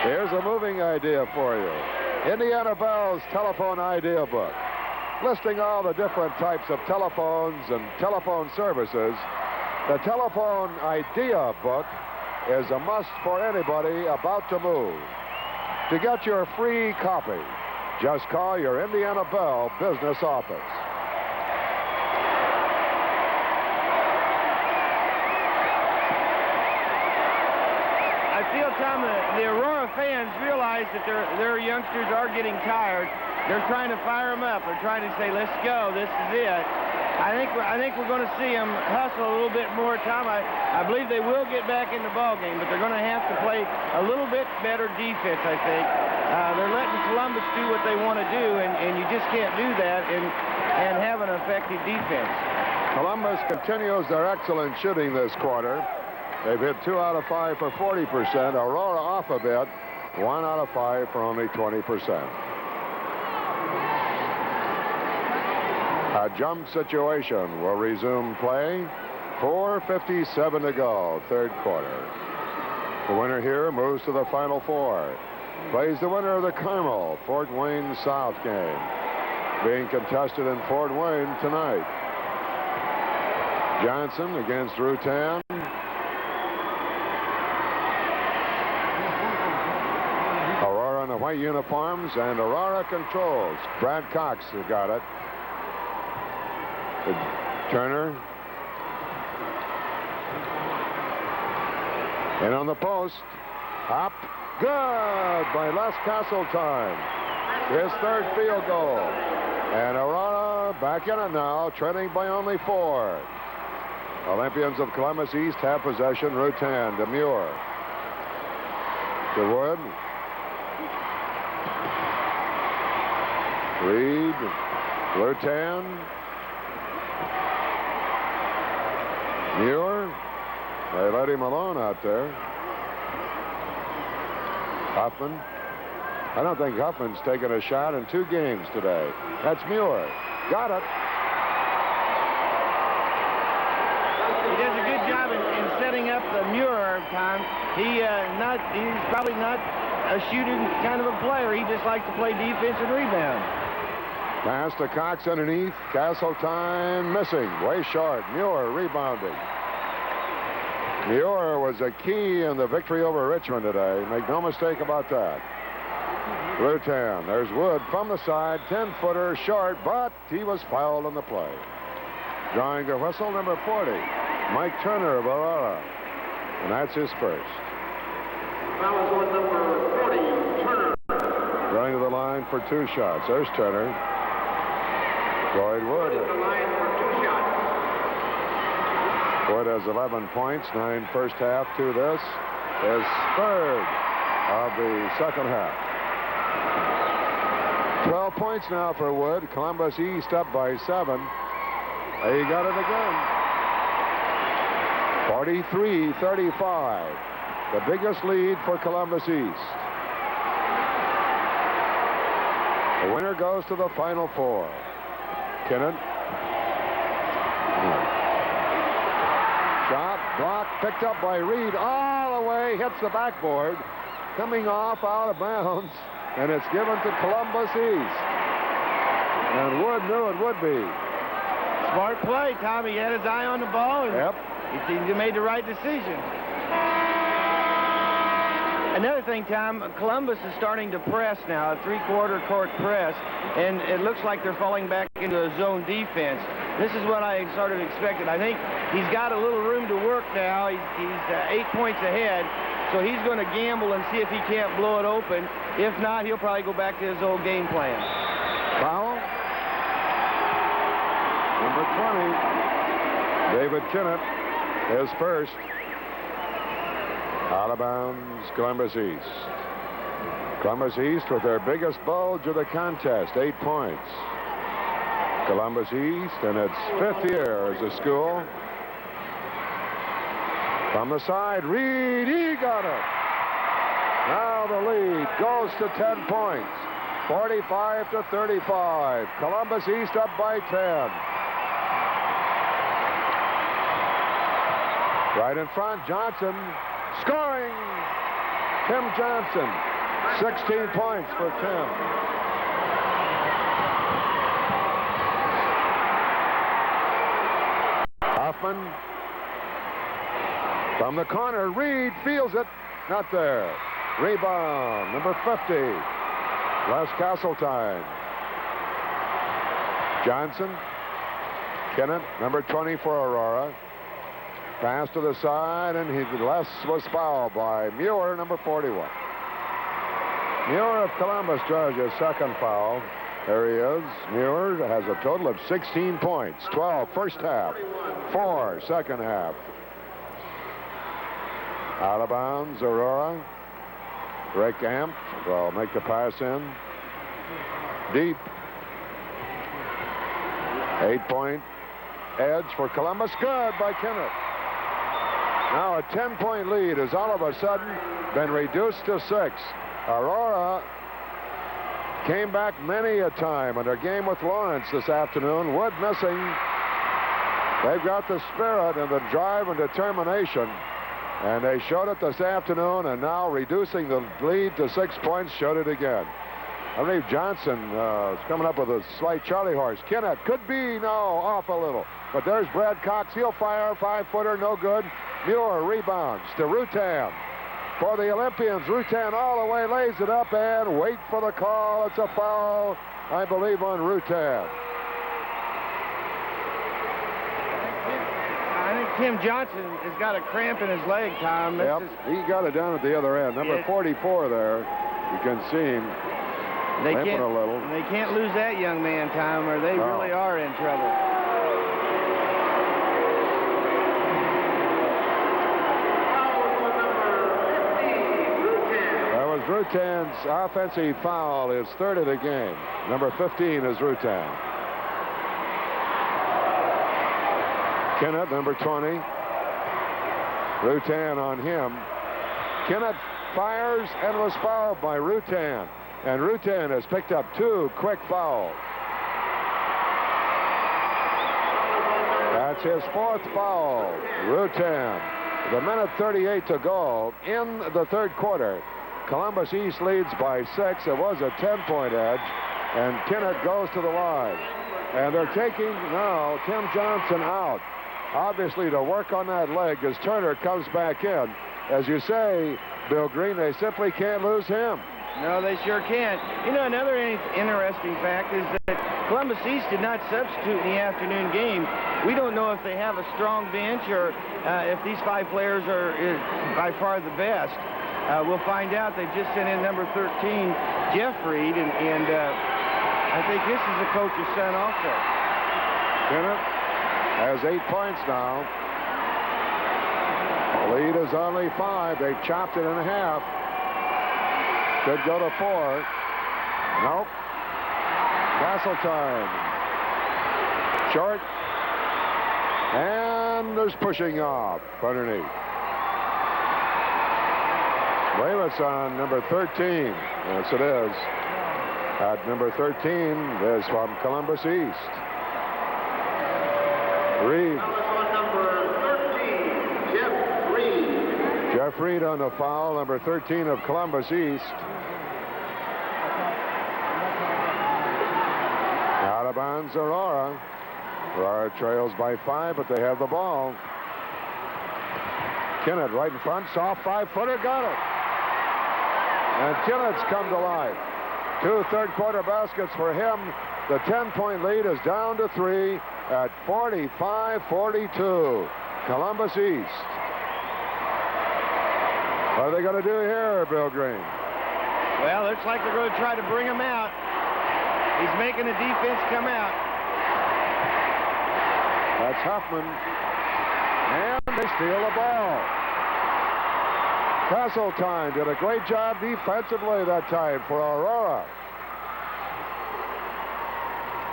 [SPEAKER 1] Here's a moving idea for you. Indiana Bell's telephone idea book. Listing all the different types of telephones and telephone services. The telephone idea book is a must for anybody about to move. To get your free copy, just call your Indiana Bell business office.
[SPEAKER 7] I feel, Tom, the Aurora fans realize that their youngsters are getting tired. They're trying to fire them up. They're trying to say, let's go. This is it. I think we're going to see them hustle a little bit more, Tom. I believe they will get back in the ball game, but they're going to have to play a little bit better defense, I think. They're letting Columbus do what they want to do, and you just can't do that and have an effective defense.
[SPEAKER 1] Columbus continues their excellent shooting this quarter. They've hit 2 out of 5 for 40%. Aurora off a bit, 1 out of 5 for only 20%. A jump situation will resume play. 4:57 to go, third quarter. The winner here moves to the Final Four. Plays the winner of the Carmel Fort Wayne South game, being contested in Fort Wayne tonight. Johnson against Rutan. Aurora in the white uniforms, and Aurora controls. Brad Cox has got it. Turner. And on the post. Up. Good by Les Castletine. His third field goal. And Aurora back in it now, trailing by only 4. Olympians of Columbus East have possession. Rutan to Muir. To Wood. Reed. Rutan. Muir. They let him alone out there. Huffman. I don't think Huffman's taken a shot in 2 games today. That's Muir. Got it.
[SPEAKER 7] He does a good job in setting up the Muir time. He's probably not a shooting kind of a player. He just likes to play defense and rebound.
[SPEAKER 1] Pass to Cox underneath. Castletine missing. Way short. Muir rebounding. Muir was a key in the victory over Richmond today. Make no mistake about that. Rutan. There's Wood from the side. 10-footer short, but he was fouled on the play. Drawing the whistle, number 40. Mike Turner of Aurora. And that's his first.
[SPEAKER 8] Foul is on number 40, Turner.
[SPEAKER 1] Going to the line for 2 shots. There's Turner. Floyd Wood.
[SPEAKER 8] The line for 2 shots.
[SPEAKER 1] Wood has 11 points, 9 first half to this. His third of the second half. 12 points now for Wood. Columbus East up by 7. He got it again. 43-35. The biggest lead for Columbus East. The winner goes to the Final Four. Kinnett. Shot, blocked, picked up by Reed all the way, hits the backboard, coming off out of bounds, and it's given to Columbus East. And Wood knew it would be.
[SPEAKER 7] Smart play, Tom. He had his eye on the ball, and he made the right decision. Another thing, Tom, Columbus is starting to press now, a 3/4 court press, and it looks like they're falling back into a zone defense. This is what I sort of expected. I think he's got a little room to work now. He's 8 points ahead, so he's going to gamble and see if he can't blow it open. If not, he'll probably go back to his old game plan.
[SPEAKER 1] Foul. Number 20, David Kinnett, his first. Out of bounds, Columbus East. Columbus East with their biggest bulge of the contest, 8 points. Columbus East in its 5th year as a school. From the side, Reed, he got it. Now the lead goes to 10 points. 45-35. Columbus East up by 10. Right in front, Johnson scoring. Tim Johnson, 16 points for Tim. Hoffman from the corner. Reed feels it. Not there. Rebound, number 50. Les Castletine. Johnson. Kinnett, number 20 for Aurora. Pass to the side, and Les was fouled by Muir, number 41. Muir of Columbus draws his second foul. There he is. Muir has a total of 16 points. 12 first half, 4 second half. Out of bounds, Aurora. Rick Amp will make the pass in. Deep. 8-point edge for Columbus. Good by Kinnett. Now a 10-point lead has all of a sudden been reduced to 6. Aurora came back many a time in their game with Lawrence this afternoon. Wood missing. They've got the spirit and the drive and determination, and they showed it this afternoon, and now reducing the lead to 6 points showed it again. I believe Johnson is coming up with a slight Charlie horse. Kinnett could be, no, off a little. But there's Brad Cox. He'll fire, 5-footer, no good. Muir rebounds to Rutan. For the Olympians, Rutan all the way, lays it up, and wait for the call. It's a foul, I believe, on Rutan.
[SPEAKER 7] I think Tim Johnson has got a cramp in his leg, Tom.
[SPEAKER 1] Yep, he got it down at the other end. Number 44 there. You can see him limping a little.
[SPEAKER 7] They can't lose that young man, Tom, or they really are in trouble.
[SPEAKER 1] That was Rutan's offensive foul, his third of the game. Number 15 is Rutan. Kinnett, number 20. Rutan on him. Kinnett fires and was fouled by Rutan. And Rutan has picked up 2 quick fouls. That's his 4th foul. Rutan. With 1:38 to go in the third quarter. Columbus East leads by 6. It was a 10-point edge. And Kinnett goes to the line. And they're taking now Tim Johnson out. Obviously to work on that leg as Turner comes back in. As you say, Bill Green, they simply can't lose him.
[SPEAKER 7] No, they sure can't. You know, another interesting fact is that Columbus East did not substitute in the afternoon game. We don't know if they have a strong bench or if these 5 players are by far the best. We'll find out. They just sent in number 13, Jeff Reed, and I think this is the coach's son also.
[SPEAKER 1] Kinnett has 8 points now. The lead is only 5. They've chopped it in half. Could go to 4. Nope. Castletine. Short. And there's pushing off underneath. Weymouth's on number 13. Yes, it is. At number 13 is from Columbus East. Reed. Jeff Reed on the foul, number 13 of Columbus East. Out of bounds, Aurora. Aurora trails by 5, but they have the ball. Kinnett right in front, soft 5-footer, got it. And Kinnett's come to life. 2 third-quarter baskets for him. The 10-point lead is down to 3 at 45-42. Columbus East. What are they going to do here, Bill Green?
[SPEAKER 7] Well, looks like they're going to try to bring him out. He's making the defense come out.
[SPEAKER 1] That's Huffman. And they steal the ball. Castletine did a great job defensively that time for Aurora.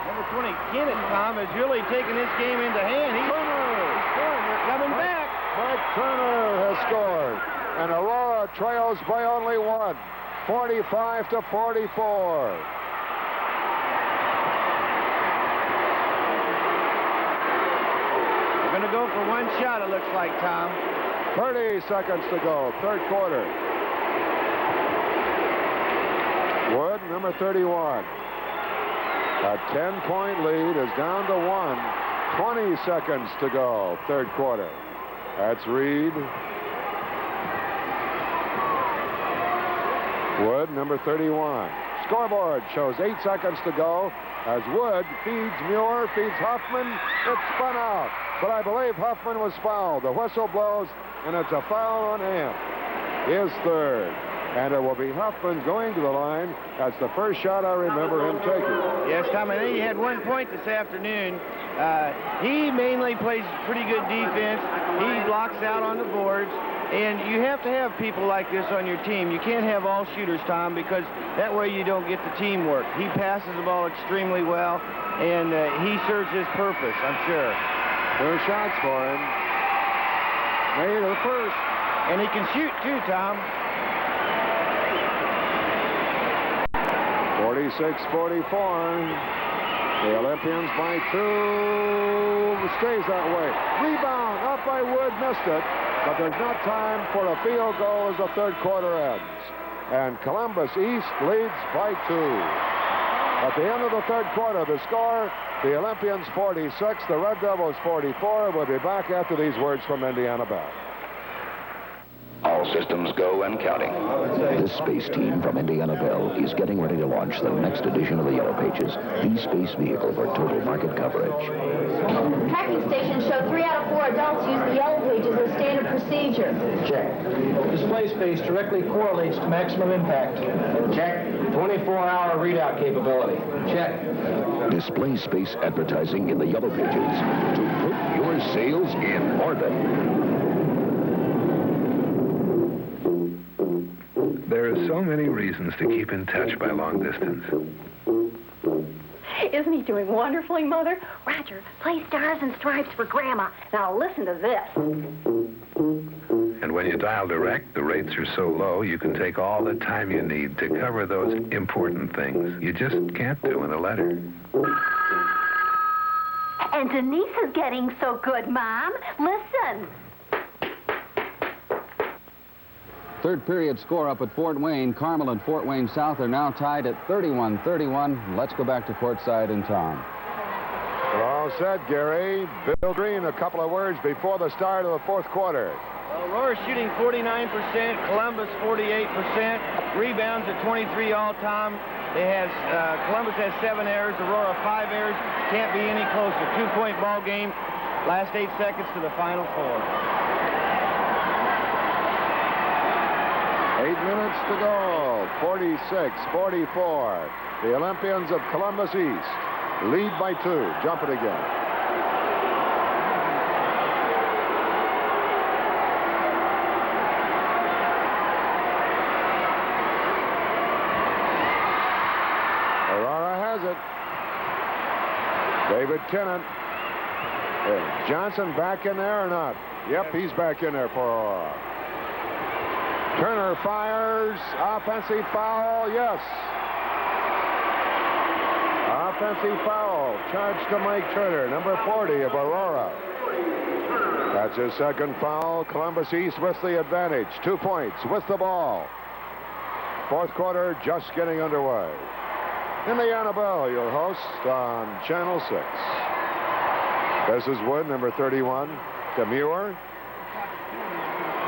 [SPEAKER 7] Number 20, Kinnett, Tom, has really taken this game into hand. He's scoring. They're coming back.
[SPEAKER 1] Mike Turner has scored. And Aurora trails by only 1, 45-44.
[SPEAKER 7] They're going to go for 1 shot, it looks like, Tom.
[SPEAKER 1] 30 seconds to go, third quarter. Wood, number 31. A 10-point lead is down to 1. 20 seconds to go, third quarter. That's Reed. Wood, number 31. Scoreboard shows 8 seconds to go as Wood feeds Muir, feeds Huffman. It's spun out, but I believe Huffman was fouled. The whistle blows, and it's a foul on Amp. His third. And it will be Huffman going to the line. That's the first shot I remember him taking.
[SPEAKER 7] Yes, Tom, I think he had 1 point this afternoon. He mainly plays pretty good defense. He blocks out on the boards. And you have to have people like this on your team. You can't have all shooters, Tom, because that way you don't get the teamwork. He passes the ball extremely well, and he serves his purpose, I'm sure.
[SPEAKER 1] 2 shots for him. Made the first.
[SPEAKER 7] And he can shoot, too, Tom.
[SPEAKER 1] 46-44. The Olympians by 2. Stays that way. Rebound up by Wood, missed it. But there's not time for a field goal as the third quarter ends. and Columbus East leads by 2. At the end of the third quarter, the score, the Olympians 46, the Red Devils 44. We'll be back after these words from Indiana Bell.
[SPEAKER 25] All systems go and counting. This space team from Indiana Bell is getting ready to launch the next edition of the Yellow Pages, the space vehicle for total market coverage.
[SPEAKER 9] Tracking stations show 3 out of 4 adults use the Yellow Pages as standard procedure.
[SPEAKER 2] Check. Display space directly correlates to maximum impact. Check. 24-hour readout capability. Check.
[SPEAKER 25] Display space advertising in the Yellow Pages to put your sails in orbit.
[SPEAKER 3] There are so many reasons to keep in touch by long distance.
[SPEAKER 9] Isn't he doing wonderfully, Mother? Roger, play Stars and Stripes for Grandma. Now listen to this.
[SPEAKER 3] And when you dial direct, the rates are so low you can take all the time you need to cover those important things you just can't do in a letter.
[SPEAKER 9] And Denise is getting so good, Mom. Listen.
[SPEAKER 6] Third period score up at Fort Wayne. Carmel and Fort Wayne South are now tied at 31-31. Let's go back to courtside and Tom.
[SPEAKER 1] We're all set, Gary. Bill Green, a couple of words before the start of the fourth quarter.
[SPEAKER 7] Aurora shooting 49%, Columbus 48%, rebounds at 23 all-time. Columbus has 7 errors, Aurora 5 errors. Can't be any closer. 2-point ball game. Last 8 seconds to the final 4.
[SPEAKER 1] 8 minutes to go. 46-44. The Olympians of Columbus East lead by 2. Jump it again. Aurora has it. David Kinnett. Is Johnson back in there or not? Yep, he's back in there for Aurora. Turner fires. Offensive foul. Yes. Offensive foul. Charged to Mike Turner, number 40 of Aurora. That's his second foul. Columbus East with the advantage. 2 points with the ball. Fourth quarter just getting underway. Indiana Bell, your host on Channel 6. This is Wood, number 31. Demure.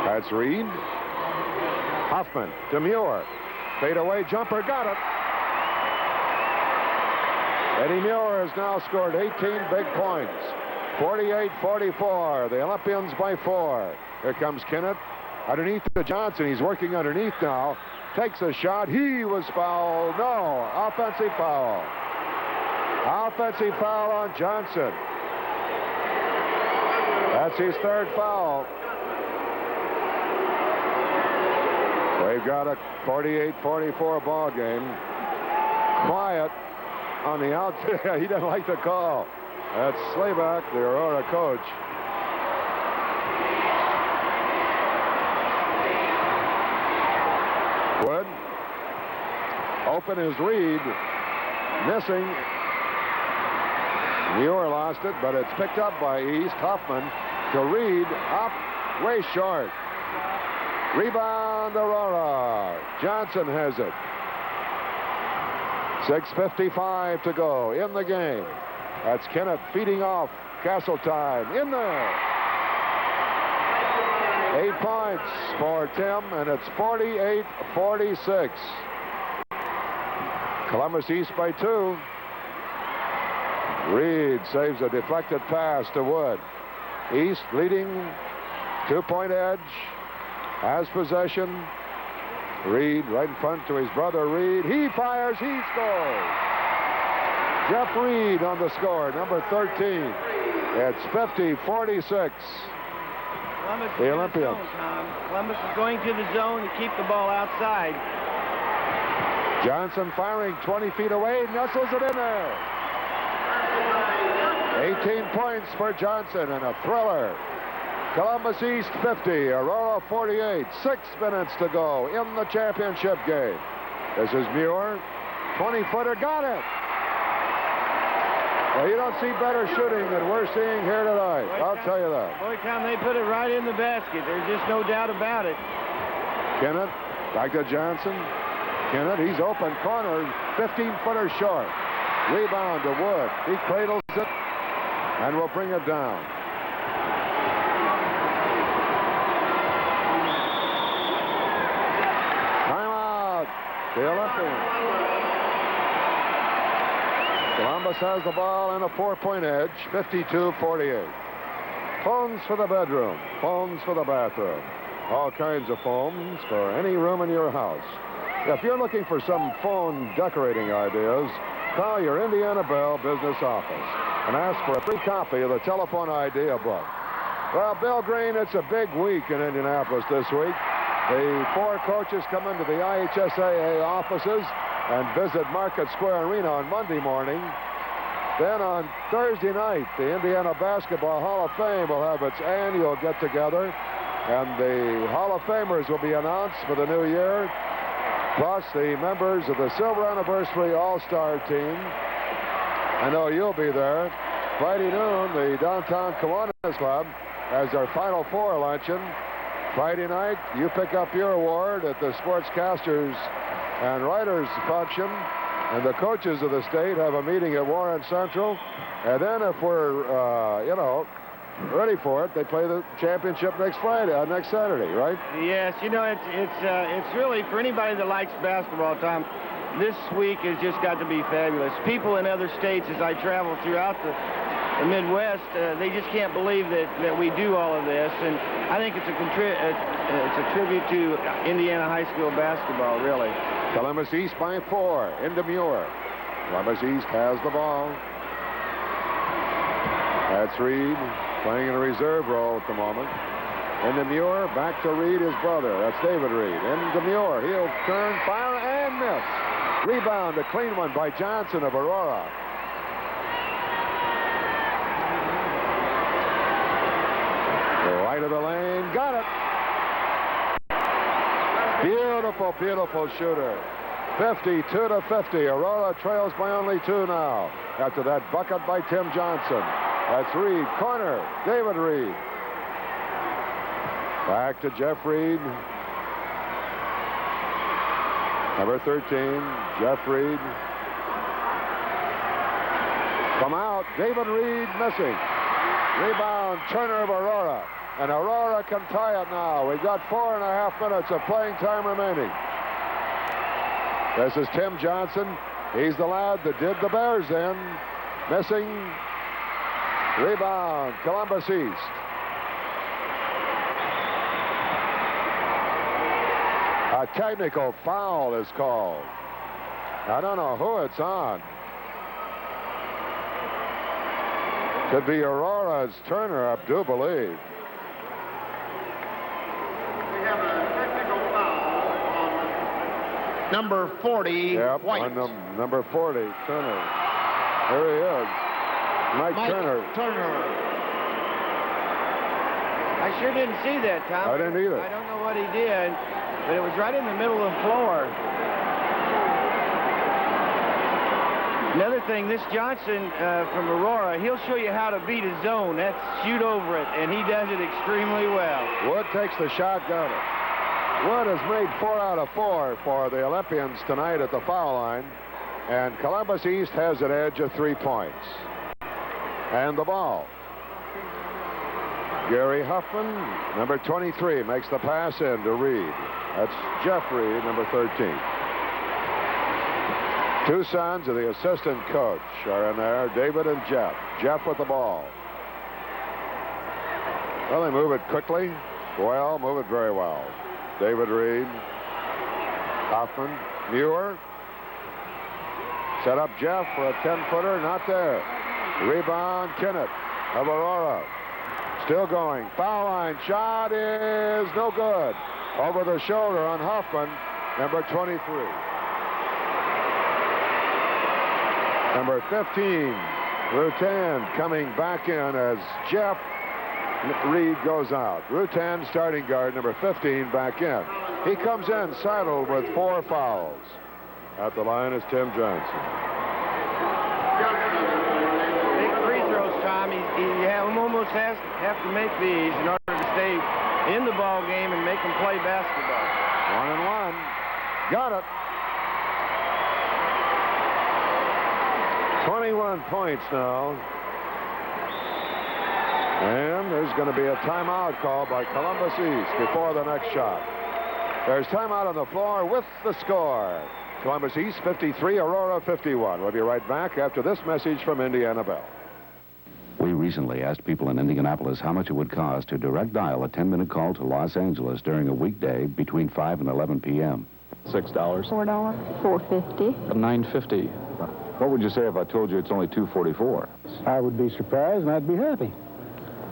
[SPEAKER 1] That's Reed. Hoffman, Demure, fadeaway jumper, got it. Eddie Muir has now scored 18 big points. 48-44, the Olympians by 4. Here comes Kinnett, underneath to Johnson. He's working underneath now. Takes a shot. He was fouled. No, offensive foul. Offensive foul on Johnson. That's his third foul. We've got a 48-44 ball game. Quiet on the outside. He doesn't like the call. That's SLAYBACK, the Aurora coach. Wood. Open is Reed. Missing. Muir lost it, but it's picked up by East. Hoffman to Reed. Up. Way short. Rebound, Aurora. Johnson has it. 6:55 to go in the game. That's Kinnett feeding off Castletime. In there. 8 points for Tim, and it's 48-46. Columbus East by 2. Reed saves a deflected pass to Wood. East leading 2-point edge. Has possession. Reed right in front to his brother Reed. He fires. He scores. Jeff Reed on the score, number 13. It's 50-46. The Olympians.
[SPEAKER 7] Columbus is going to the zone to keep the ball outside.
[SPEAKER 1] Johnson firing 20 feet away. Nestles it in there. 18 points for Johnson and a thriller. Columbus East 50, Aurora 48. 6 minutes to go in the championship game. This is Muir. 20-footer, got it. Well, you don't see better shooting than we're seeing here tonight. I'll tell you that.
[SPEAKER 7] Boy, Tom, they put it right in the basket. There's just no doubt about it.
[SPEAKER 1] Kinnett Back to Johnson. Kinnett, he's open. Corner, 15-footer short. Rebound to Wood. He cradles it and will bring it down. Timeout. The Olympians. Columbus has the ball in a 4-point edge, 52-48. Phones for the bedroom, phones for the bathroom. All kinds of phones for any room in your house. If you're looking for some phone decorating ideas, call your Indiana Bell business office and ask for a free copy of the telephone idea book. Well, Bill Green, it's a big week in Indianapolis this week. The 4 coaches come into the IHSAA offices and visit Market Square Arena on Monday morning. Then on Thursday night, the Indiana Basketball Hall of Fame will have its annual get-together, and the Hall of Famers will be announced for the new year, plus the members of the Silver Anniversary All-Star team. I know you'll be there. Friday noon, the Downtown Kiwanis Club has their Final Four luncheon. Friday night, you pick up your award at the Sportscasters and Writers function, and the coaches of the state have a meeting at Warren Central. And then if we're, ready for it, they play the championship next Saturday, right?
[SPEAKER 7] Yes, it's really, for anybody that likes basketball, Tom, this week has just got to be fabulous. People in other states, as I travel throughout the Midwest, they just can't believe that we do all of this, and I think it's a tribute to Indiana high school basketball, really.
[SPEAKER 1] Columbus East by 4 into Muir. Columbus East has the ball. That's Reed playing in a reserve role at the moment. Into Muir, back to Reed, his brother. That's David Reed. Into Muir, he'll turn, fire, and miss. Rebound, a clean one by Johnson of Aurora. Right of the lane, got it. Beautiful, beautiful shooter. 52-50. Aurora trails by only 2 now. After that bucket by Tim Johnson. That's Reed, corner, David Reed. Back to Jeff Reed. Number 13, Jeff Reed. Come out, David Reed missing. Rebound, Turner of Aurora. And Aurora can tie it now. We've got 4.5 minutes of playing time remaining. This is Tim Johnson. He's the lad that did the Bears in. Missing. Rebound, Columbus East. A technical foul is called. I don't know who it's on. Could be Aurora's Turner, I do believe.
[SPEAKER 8] Number 40,
[SPEAKER 1] yep,
[SPEAKER 8] White.
[SPEAKER 1] On number 40, Turner. There he is. Mike Turner.
[SPEAKER 7] I sure didn't see that, Tom.
[SPEAKER 1] I didn't either.
[SPEAKER 7] I don't know what he did, but it was right in the middle of the floor. Another thing, this Johnson from Aurora, he'll show you how to beat a zone. That's shoot over it, and he does it extremely well.
[SPEAKER 1] Wood takes the shot, got it. Wood has made 4 out of 4 for the Olympians tonight at the foul line, and Columbus East has an edge of 3 points. And the ball. Gary Huffman, number 23, makes the pass in to Reed. That's Jeff Reed, number 13. 2 sons of the assistant coach are in there, David and Jeff. Jeff with the ball. Well, they move it quickly. Well, move it very well. David Reed, Hoffman, Muir. Set up Jeff for a 10-footer, not there. Rebound, Kinnett of Aurora. Still going. Foul line shot is no good. Over the shoulder on Hoffman, number 23. Number 15, Rutan coming back in as Jeff Reed goes out. Rutan, starting guard, number 15, back in. He comes in saddled with 4 fouls. At the line is Tim Johnson.
[SPEAKER 7] Big free throws, Tom. You almost have to make these in order to stay in the ball game and make them play basketball.
[SPEAKER 1] 1-1. Got it. 21 points now. And there's going to be a timeout call by Columbus East before the next shot. There's timeout on the floor with the score. Columbus East 53, Aurora 51. We'll be right back after this message from Indiana Bell.
[SPEAKER 25] We recently asked people in Indianapolis how much it would cost to direct dial a 10-minute call to Los Angeles during a weekday between 5 and 11 p.m.
[SPEAKER 11] $6.
[SPEAKER 10] $4. $4.50.
[SPEAKER 11] $9.50.
[SPEAKER 25] What would you say if I told you it's only $2.44?
[SPEAKER 2] I would be surprised and I'd be happy.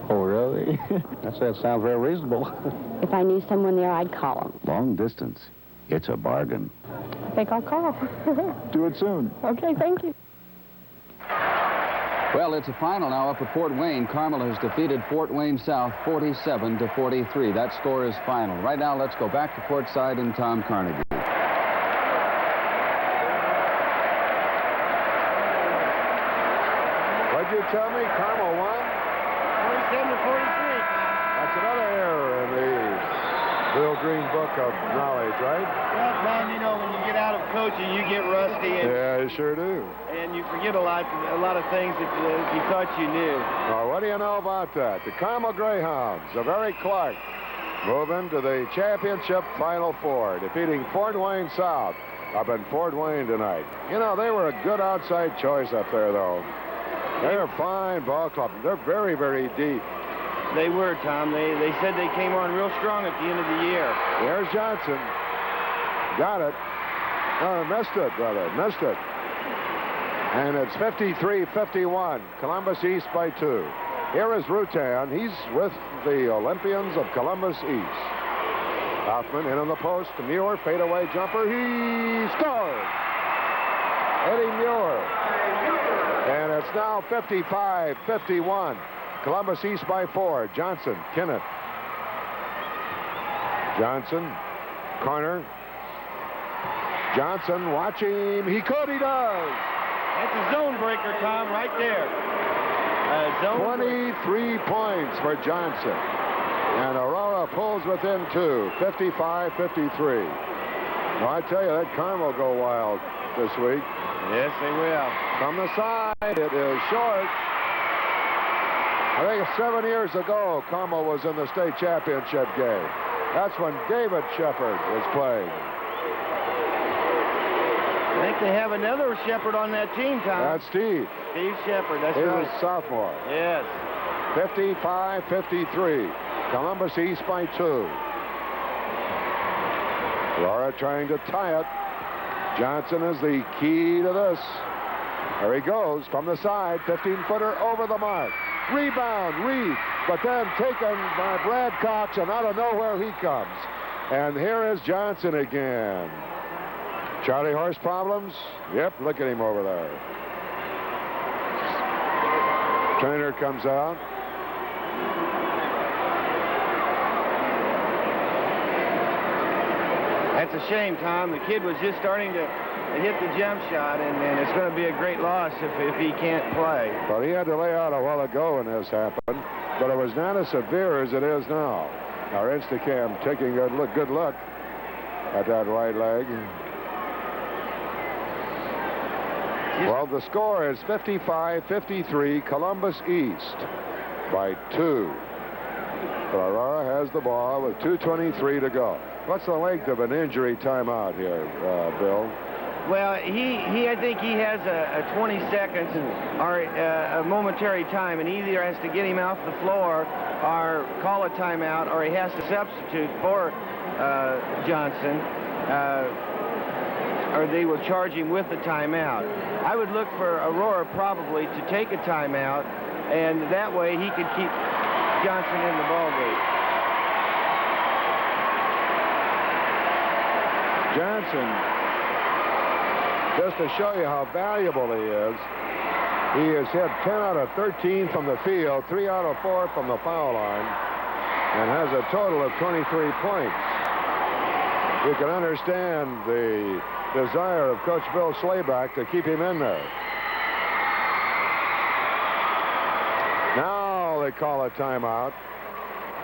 [SPEAKER 11] Oh, really?
[SPEAKER 2] That sounds very reasonable.
[SPEAKER 10] If I knew someone there, I'd call them.
[SPEAKER 25] Long distance. It's a bargain.
[SPEAKER 10] I think I'll call.
[SPEAKER 11] Do it soon.
[SPEAKER 10] Okay, thank you.
[SPEAKER 6] Well, it's a final now up at Fort Wayne. Carmel has defeated Fort Wayne South 47-43. That score is final. Right now, let's go back to courtside and Tom Carnegie.
[SPEAKER 1] What'd you tell me? Carmel won?
[SPEAKER 7] 47-43.
[SPEAKER 1] That's another error in the Bill Green Book of Knowledge, right?
[SPEAKER 7] Well, Tom, you know, when you get out of coaching, you get rusty. And,
[SPEAKER 1] yeah, you sure do.
[SPEAKER 7] And you forget a lot of things that you thought you knew.
[SPEAKER 1] Well, what do you know about that? The Carmel Greyhounds, the very Clark, move into the championship Final Four, defeating Fort Wayne South up in Fort Wayne tonight. You know, they were a good outside choice up there, though. They're a fine ball club. They're very, very deep.
[SPEAKER 7] They were, Tom. They said they came on real strong at the end of the year.
[SPEAKER 1] There's Johnson. Got it. Oh, missed it, brother. Missed it. And it's 53-51. Columbus East by 2. Here is Rutan. He's with the Olympians of Columbus East. Hoffman in on the post. Muir, fadeaway jumper. He scores! Eddie Muir. And it's now 55-51. Columbus East by 4. Johnson, Kinnett. Johnson, corner. Johnson, watch him. He could, he does.
[SPEAKER 7] That's a zone breaker, Tom, right there.
[SPEAKER 1] 23 points for Johnson. And Aurora pulls within 2, 55-53. Well, I tell you, that Carmel will go wild this week.
[SPEAKER 7] Yes, they will.
[SPEAKER 1] From the side, it is short. I think 7 years ago, Carmel was in the state championship game. That's when David Shepard was playing.
[SPEAKER 7] I think they have another Shepard on that team, Tom.
[SPEAKER 1] That's Steve.
[SPEAKER 7] Steve Shepard, that's
[SPEAKER 1] right.
[SPEAKER 7] He
[SPEAKER 1] was a sophomore.
[SPEAKER 7] Yes.
[SPEAKER 1] 55-53. Columbus East by 2. Aurora trying to tie it. Johnson is the key to this. There he goes from the side. 15-footer over the mark. Rebound, Reed, but then taken by Brad Cox, and out of nowhere he comes. And here is Johnson again. Charlie Horse problems? Yep, look at him over there. Trainer comes out.
[SPEAKER 7] That's a shame, Tom. The kid was just starting to hit the jump shot, and it's going to be a great loss if he can't play.
[SPEAKER 1] Well, he had to lay out a while ago when this happened, but it was not as severe as it is now. Our Instacam taking a good look at that right leg. Well, the score is 55-53, Columbus East by 2. But Aurora has the ball with 2:23 to go. What's the length of an injury timeout here, Bill?
[SPEAKER 7] Well, I think he has a 20 seconds or a momentary time, and he either has to get him off the floor or call a timeout, or he has to substitute for Johnson, or they will charge him with the timeout. I would look for Aurora probably to take a timeout, and that way he could keep Johnson in the ballgame.
[SPEAKER 1] Johnson, just to show you how valuable he has hit 10 out of 13 from the field, 3 out of 4 from the foul line, and has a total of 23 points. You can understand the desire of Coach Bill SLAYBACK to keep him in there. Now they call a timeout.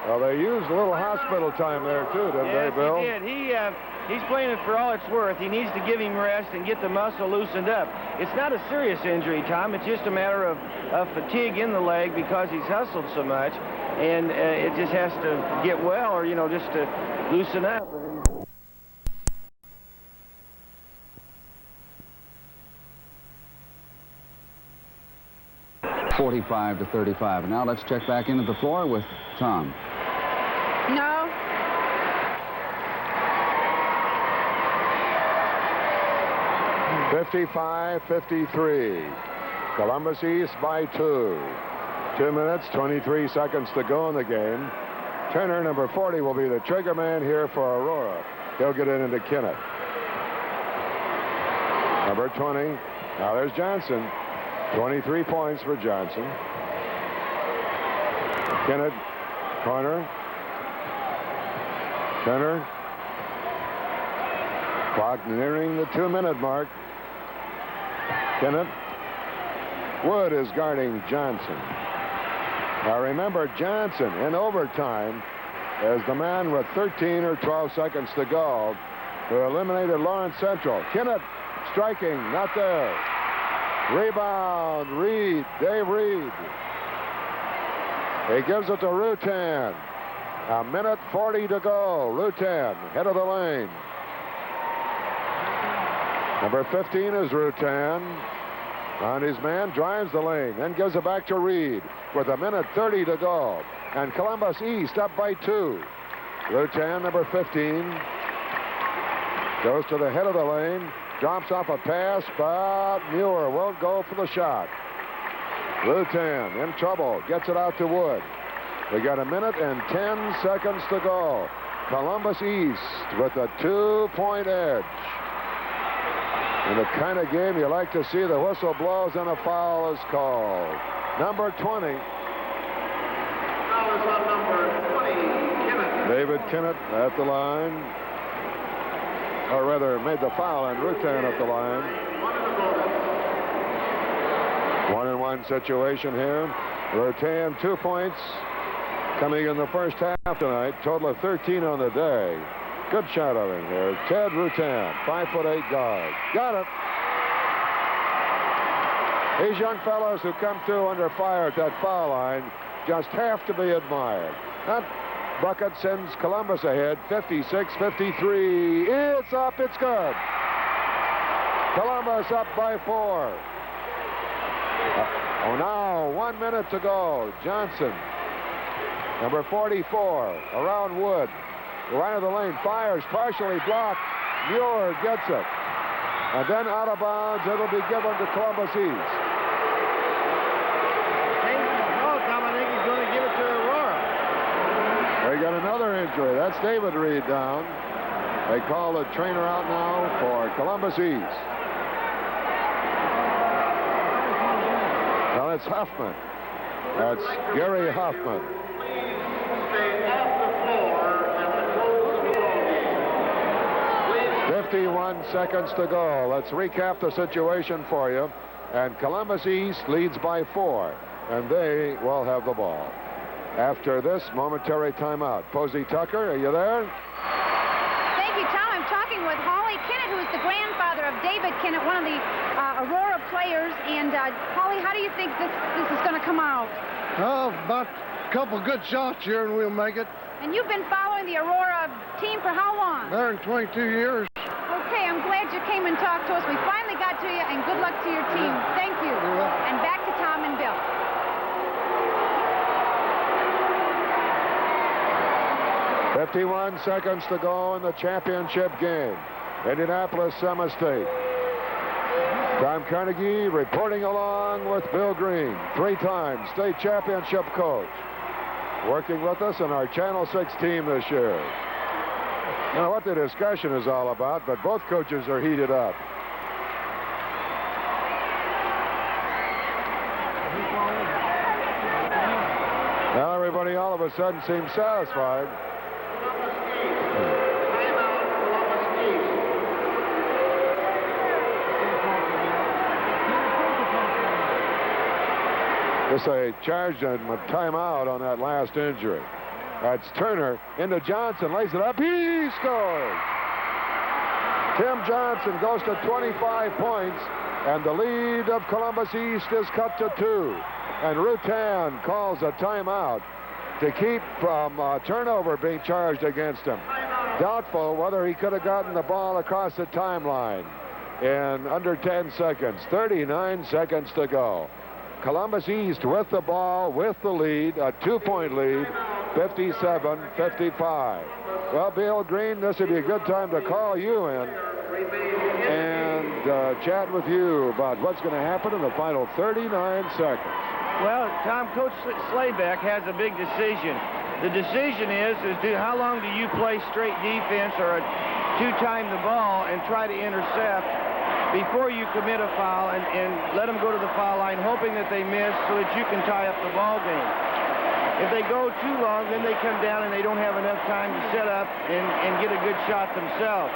[SPEAKER 1] Well, they used a little hospital time there, too, didn't they, Bill?
[SPEAKER 7] Yes, he did. He's playing it for all it's worth. He needs to give him rest and get the muscle loosened up. It's not a serious injury, Tom. It's just a matter of fatigue in the leg because he's hustled so much. And it just has to get well or, you know, just to loosen up.
[SPEAKER 6] 45-35. And now let's check back in at the floor with Tom.
[SPEAKER 21] No.
[SPEAKER 1] (55-53). Columbus East by 2. 2 minutes, 23 seconds to go in the game. Turner, number 40, will be the trigger man here for Aurora. He'll get it into KINNETT. Number 20. Now there's Johnson. 23 points for Johnson. KINNETT, corner. Turner. Clock nearing the 2-minute mark. KINNETT. Wood is guarding Johnson. Now remember, Johnson in overtime is the man with 13 or 12 seconds to go who eliminated Lawrence Central. KINNETT striking, not there. Rebound, Reed, Dave Reed. He gives it to Rutan. 1:40 to go. Rutan, head of the lane. Number 15 is Rutan. And his man drives the lane, then gives it back to Reed with 1:30 to go. And Columbus East up by 2. Rutan, number 15, goes to the head of the lane, drops off a pass, but Muir won't go for the shot. Rutan in trouble, gets it out to Wood. We got 1:10 seconds to go. Columbus East with a 2-point edge. In the kind of game you like to see, the whistle blows and a foul is called. Number 20.
[SPEAKER 8] Foul is on number 20, KINNETT.
[SPEAKER 1] David KINNETT at the line. Or rather, made the foul and Rutan at the line. 1-1 situation here. Rutan 2 points coming in the first half tonight. Total of 13 on the day. Good shot of him here. Ted Rutan, 5'8" guard. Got it. These young fellows who come through under fire at that foul line just have to be admired. That bucket sends Columbus ahead, 56-53. It's up, it's good. Columbus up by 4. Now 1 minute to go. Johnson, number 44, around Wood. Right of the lane, fires, partially blocked. Muir gets it. And then out of bounds, it'll be given to Columbus East.
[SPEAKER 7] Tom, I think he's going to give it to Aurora.
[SPEAKER 1] They got another injury. That's David Reed down. They call the trainer out now for Columbus East. Now it's Huffman. That's Gary Huffman.
[SPEAKER 8] Stay off the floor.
[SPEAKER 1] 51 seconds to go. Let's recap the situation for you. And Columbus East leads by 4, and they will have the ball. After this momentary timeout. Posey Tucker, are you there?
[SPEAKER 21] Thank you, Tom. I'm talking with Holly KINNETT, who is the grandfather of David KINNETT, one of the Aurora players. And Holly, how do you think this is going to come out?
[SPEAKER 12] Oh, about a couple good shots here, and we'll make it.
[SPEAKER 21] And you've been following the Aurora team for how long?
[SPEAKER 12] Better than 22 years.
[SPEAKER 21] Okay, I'm glad you came and talked to us. We finally got to you, and good luck to your team. Thank you. And back to Tom and Bill.
[SPEAKER 1] .51 seconds to go in the championship game. Indianapolis, Semi-State. Tom Carnegie reporting along with Bill Green, 3-time state championship coach. Working with us in our Channel 6 team this year. I don't know what the discussion is all about, but both coaches are heated up. Now everybody all of a sudden seems satisfied. Just they charged him a timeout on that last injury. That's Turner into Johnson, lays it up. He scores! Tim Johnson goes to 25 points, and the lead of Columbus East is cut to 2. And Rutan calls a timeout to keep from turnover being charged against him. Doubtful whether he could have gotten the ball across the timeline in under 10 seconds. 39 seconds to go. Columbus East with the ball, with the lead, a 2-point lead, 57-55. Well, Bill Green, this would be a good time to call you in and chat with you about what's going to happen in the final 39 seconds.
[SPEAKER 7] Well, Tom, Coach SLAYBACK has a big decision. The decision is how long do you play straight defense or two-time the ball and try to intercept before you commit a foul and let them go to the foul line hoping that they miss so that you can tie up the ball game. If they go too long, then they come down and they don't have enough time to set up and get a good shot themselves.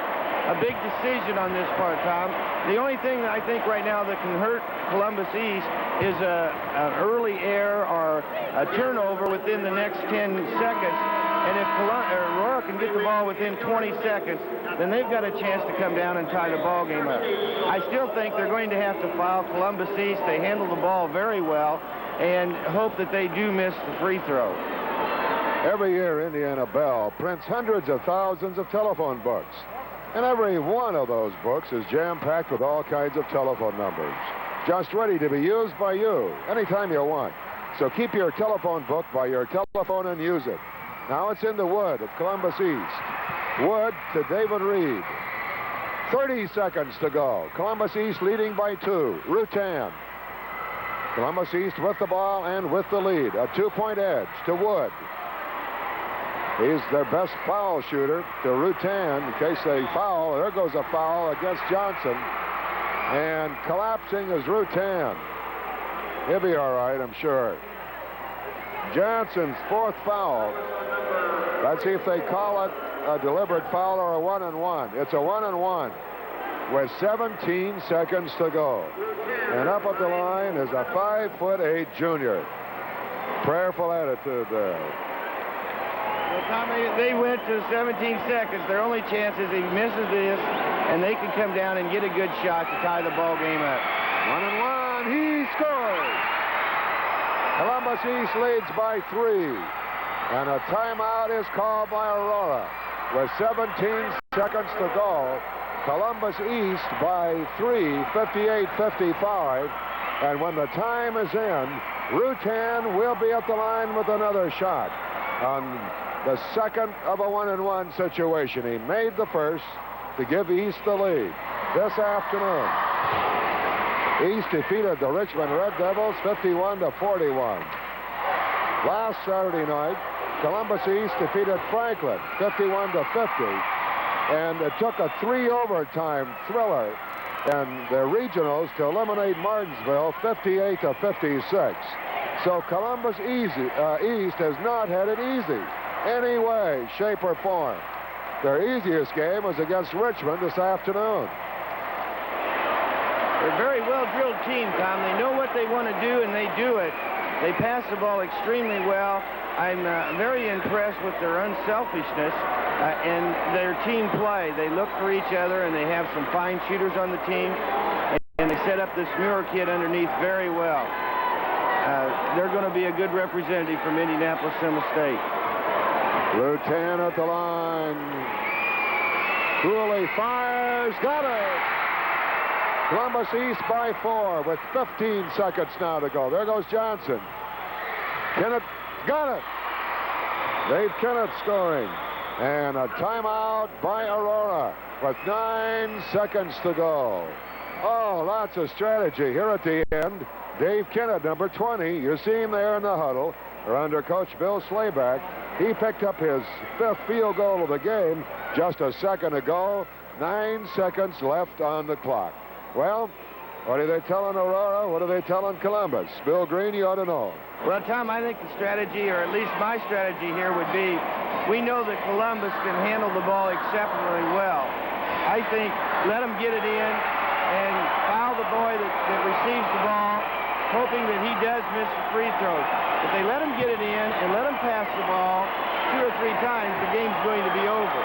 [SPEAKER 7] A big decision on this part, Tom. The only thing that I think right now that can hurt Columbus East is an early error or a turnover within the next 10 seconds. And if Aurora can get the ball within 20 seconds, then they've got a chance to come down and tie the ball game up. I still think they're going to have to foul Columbus East. They handle the ball very well and hope that they do miss the free throw.
[SPEAKER 1] Every year, Indiana Bell prints hundreds of thousands of telephone books. And every one of those books is jam-packed with all kinds of telephone numbers, just ready to be used by you anytime you want. So keep your telephone book by your telephone and use it. Now it's in the Wood of Columbus East. Wood to David Reed. 30 seconds to go. Columbus East leading by 2. Rutan. Columbus East with the ball and with the lead. A 2-point edge to Wood. He's their best foul shooter to Rutan. In case they foul, there goes a foul against Johnson. And collapsing is Rutan. He'll be all right, I'm sure. Johnson's 4th foul. Let's see if they call it a deliberate foul or a 1-and-1. It's a 1-and-1 with 17 seconds to go. And up at the line is a 5'8" junior. Prayerful attitude there.
[SPEAKER 7] Well, Tom, they went to 17 seconds. Their only chance is he misses this, and they can come down and get a good shot to tie the ball game up.
[SPEAKER 1] 1-and-1. He scores. Columbus East leads by 3. And a timeout is called by Aurora. With 17 seconds to go, Columbus East by 3, 58-55. And when the time is in, Rutan will be at the line with another shot on the second of a 1-and-1 situation. He made the first to give East the lead this afternoon. East defeated the Richmond Red Devils 51-41. Last Saturday night, Columbus East defeated Franklin 51-50, and it took a 3-overtime thriller in the regionals to eliminate Martinsville 58-56. So Columbus East has not had it easy any way, shape, or form. Their easiest game was against Richmond this afternoon.
[SPEAKER 7] They're a very well-drilled team, Tom. They know what they want to do, and they do it. They pass the ball extremely well. I'm very impressed with their unselfishness and their team play. They look for each other, and they have some fine shooters on the team, and they set up this Muir kid underneath very well. They're going to be a good representative from Indianapolis State.
[SPEAKER 1] Rutan at the line. Cooley fires. Got it. Columbus East by 4 with 15 seconds now to go. There goes Johnson. Kinnett got it. Dave Kinnett scoring. And a timeout by Aurora with 9 seconds to go. Oh, lots of strategy here at the end. Dave Kinnett, number 20. You see him there in the huddle. Or under Coach Bill SLAYBACK. He picked up his 5th field goal of the game just a second ago. 9 seconds left on the clock. Well, what are they telling Aurora? What are they telling Columbus? Bill Green, you ought to know.
[SPEAKER 7] Well, Tom, I think the strategy, or at least my strategy here would be, we know that Columbus can handle the ball exceptionally well. I think let them get it in and foul the boy that receives the ball, hoping that he does miss the free throws. If they let him get it in and let him pass the ball, 2 or 3 times, the game's going to be over.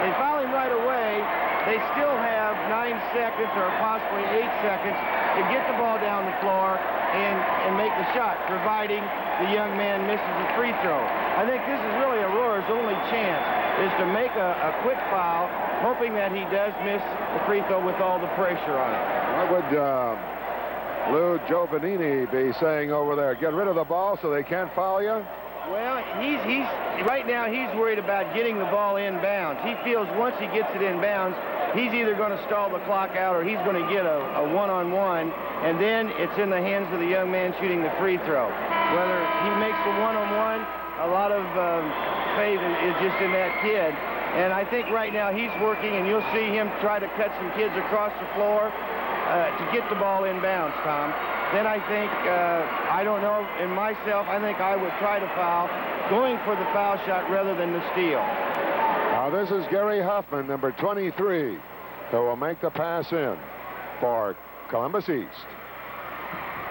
[SPEAKER 7] They foul him right away. They still have 9 seconds or possibly 8 seconds to get the ball down the floor and make the shot, providing the young man misses a free throw. I think this is really Aurora's only chance, is to make a quick foul, hoping that he does miss the free throw with all the pressure on it.
[SPEAKER 1] What would Lou Giovannini be saying over there? Get rid of the ball so they can't foul you?
[SPEAKER 7] Well, right now he's worried about getting the ball inbounds. He feels once he gets it inbounds, he's either going to stall the clock out or he's going to get a one-on-one, and then it's in the hands of the young man shooting the free throw. Whether he makes the one-on-one, a lot of faith is just in that kid. And I think right now he's working, and you'll see him try to cut some kids across the floor to get the ball inbounds, Tom. Then I think, I don't know, in myself, I think I would try to foul, going for the foul shot rather than the steal.
[SPEAKER 1] Now this is Gary Huffman, number 23, who will make the pass in for Columbus East.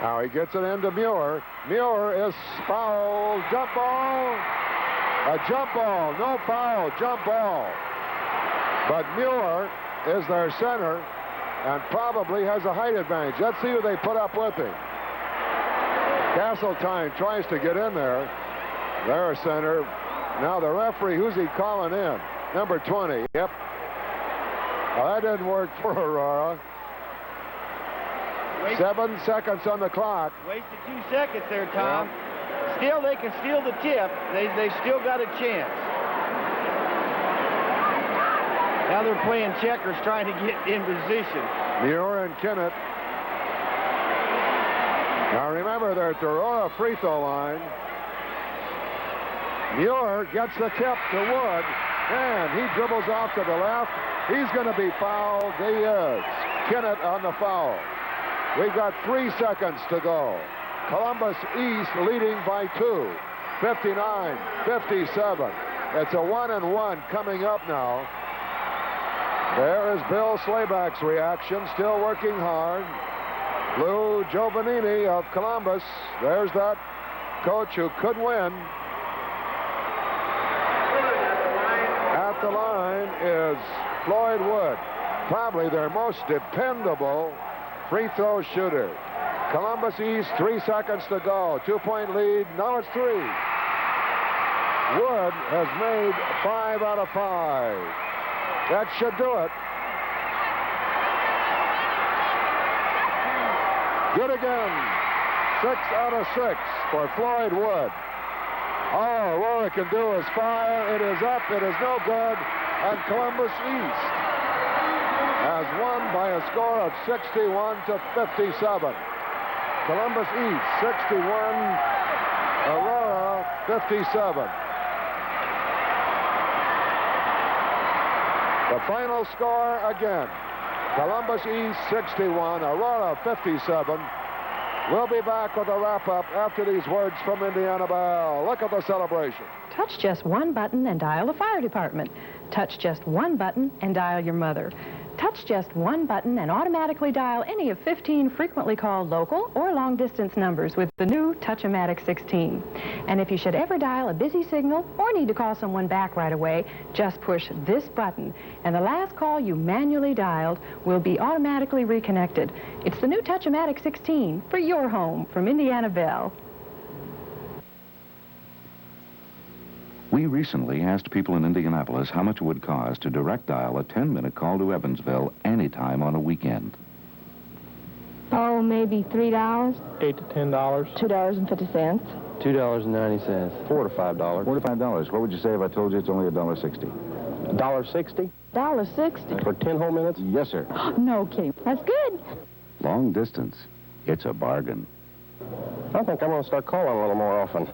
[SPEAKER 1] Now he gets it into Muir. Muir is fouled. Jump ball. A jump ball. No foul. Jump ball. But Muir is their center and probably has a height advantage. Let's see who they put up with him. Castletine tries to get in there. Their center. Now the referee, who's he calling in? Number 20. Yep. Well, that didn't work for Aurora. 7 seconds on the clock.
[SPEAKER 7] Wasted 2 seconds there, Tom. Yeah. Still, they can steal the tip. They still got a chance. Now they're playing checkers, trying to get in position.
[SPEAKER 1] Muir and KINNETT. Now remember, they're at the Aurora free throw line. Muir gets the tip to Wood, and he dribbles off to the left. He's going to be fouled. He is. KINNETT on the foul. We've got 3 seconds to go. Columbus East leading by 2. 59-57. It's a 1-and-1 coming up now. There is Bill SLAYBACK's reaction, still working hard. Lou Giovannini of Columbus. There's that coach who could win. At the line is Floyd Wood, probably their most dependable free throw shooter. Columbus East, 3 seconds to go. 2-point lead. Now it's 3. Wood has made 5 out of 5. That should do it. Good again. 6 out of 6 for Floyd Wood. All Aurora can do is fire. It is up. It is no good. And Columbus East has won by a score of 61-57. Columbus East 61, Aurora 57. The final score again. Columbus East 61, Aurora 57. We'll be back with a wrap-up after these words from Indiana Bell. Look at the celebration.
[SPEAKER 13] Touch just one button and dial the fire department. Touch just one button and dial your mother. Touch just one button and automatically dial any of 15 frequently called local or long-distance numbers with the new Touch-O-Matic 16. And if you should ever dial a busy signal or need to call someone back right away, just push this button, and the last call you manually dialed will be automatically reconnected. It's the new Touch-O-Matic 16 for your home from Indiana Bell.
[SPEAKER 25] We recently asked people in Indianapolis how much it would cost to direct dial a 10-minute call to Evansville anytime on a weekend.
[SPEAKER 10] Oh, maybe $3.
[SPEAKER 11] $8 to $10.
[SPEAKER 10] $2.50.
[SPEAKER 11] $2.90. $4 to $5.
[SPEAKER 25] $4 to $5. What would you say if I told you it's only $1.60?
[SPEAKER 11] $1.60?
[SPEAKER 10] $1.60.
[SPEAKER 11] For 10 whole minutes?
[SPEAKER 25] Yes, sir.
[SPEAKER 10] No kidding. That's good.
[SPEAKER 25] Long distance. It's a bargain.
[SPEAKER 11] I think I'm going to start calling a little more often.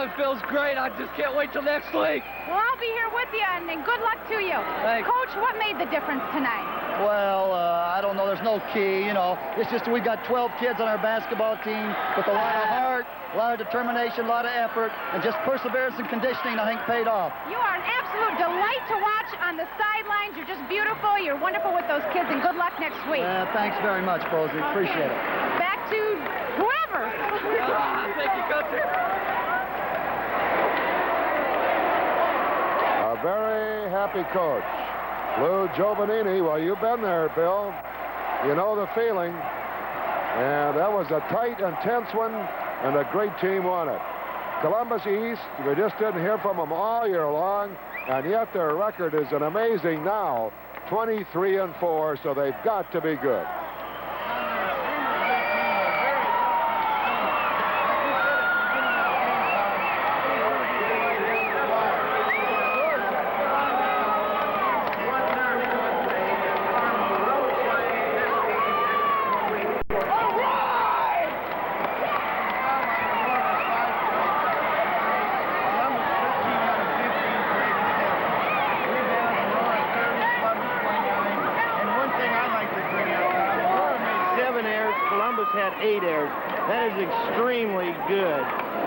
[SPEAKER 14] It feels great. I just can't wait till next week.
[SPEAKER 21] Well, I'll be here with you, and good luck to you.
[SPEAKER 14] Thanks.
[SPEAKER 21] Coach, what made the difference tonight?
[SPEAKER 15] Well, I don't know. There's no key, you know. It's just we got 12 kids on our basketball team with a lot of heart, a lot of determination, a lot of effort, and just perseverance and conditioning, I think, paid off.
[SPEAKER 21] You are an absolute delight to watch on the sidelines. You're just beautiful. You're wonderful with those kids, and good luck next week.
[SPEAKER 15] Thanks very much, Posey. Appreciate it.
[SPEAKER 21] Back to whoever.
[SPEAKER 14] Thank you, Coach.
[SPEAKER 1] A very happy coach, Lou Giovanini. Well, you've been there, Bill. You know the feeling. And that was a tight and tense one, and a great team won it. Columbus East, we just didn't hear from them all year long, and yet their record is an amazing now, 23-4, so they've got to be good.
[SPEAKER 7] Had 8 errors. That is extremely good.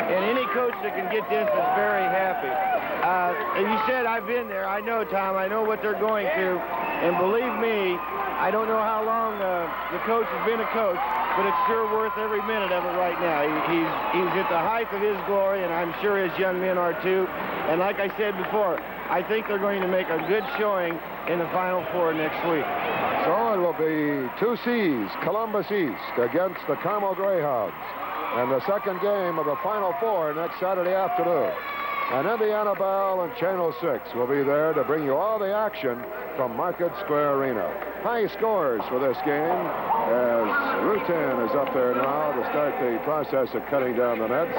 [SPEAKER 7] And any coach that can get this is very happy. And you said I've been there. I know, Tom. I know what they're going through. And believe me, I don't know how long the coach has been a coach, but it's sure worth every minute of it right now. He's at the height of his glory, and I'm sure his young men are too. And like I said before, I think they're going to make a good showing in the Final Four next week.
[SPEAKER 1] So it will be 2 C's, Columbus East against the Carmel Greyhounds. And the second game of the Final Four next Saturday afternoon. And Indiana Bell and Channel 6 will be there to bring you all the action from Market Square Arena. High scores for this game as Rutan is up there now to start the process of cutting down the nets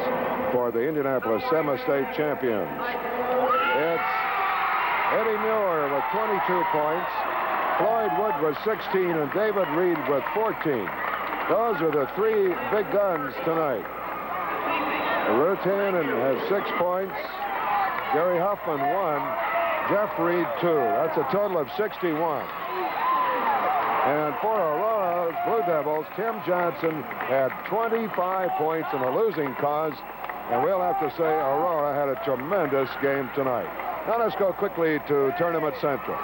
[SPEAKER 1] for the Indianapolis semi-state champions. It's Eddie Muir with 22 points. Floyd Wood with 16 and David Reed with 14. Those are the 3 big guns tonight. Rutan has 6 points. Gary Huffman 1. Jeff Reed 2. That's a total of 61. And for Aurora's Blue Devils, Tim Johnson had 25 points in a losing cause. And we'll have to say Aurora had a tremendous game tonight. Now let's go quickly to Tournament Central.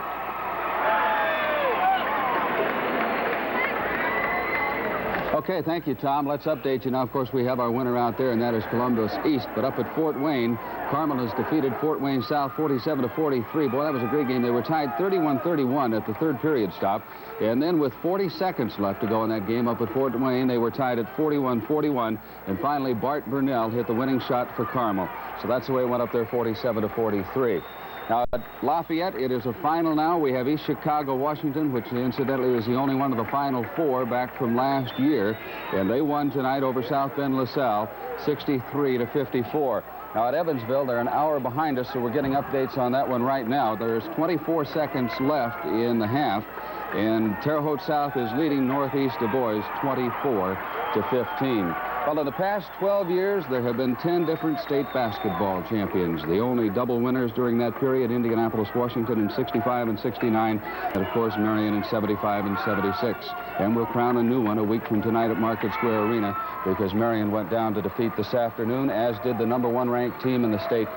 [SPEAKER 6] Okay, thank you, Tom. Let's update you now. Of course, we have our winner out there, and that is Columbus East. But up at Fort Wayne, Carmel has defeated Fort Wayne South 47-43. Boy, that was a great game. They were tied 31-31 at the third period stop. And then with 40 seconds left to go in that game up at Fort Wayne, they were tied at 41-41. And finally, Bart Burnell hit the winning shot for Carmel. So that's the way it went up there, 47-43. Now, at Lafayette, it is a final now. We have East Chicago, Washington, which incidentally is the only one of the Final Four back from last year. And they won tonight over South Bend LaSalle, 63-54. Now, at Evansville, they're an hour behind us, so we're getting updates on that one right now. There's 24 seconds left in the half, and Terre Haute South is leading Northeast Du Bois 24-15. Well, in the past 12 years, there have been 10 different state basketball champions. The only double winners during that period, Indianapolis, Washington in 65 and 69, and of course, Marion in 75 and 76. And we'll crown a new one a week from tonight at Market Square Arena, because Marion went down to defeat this afternoon, as did the #1 ranked team in the state,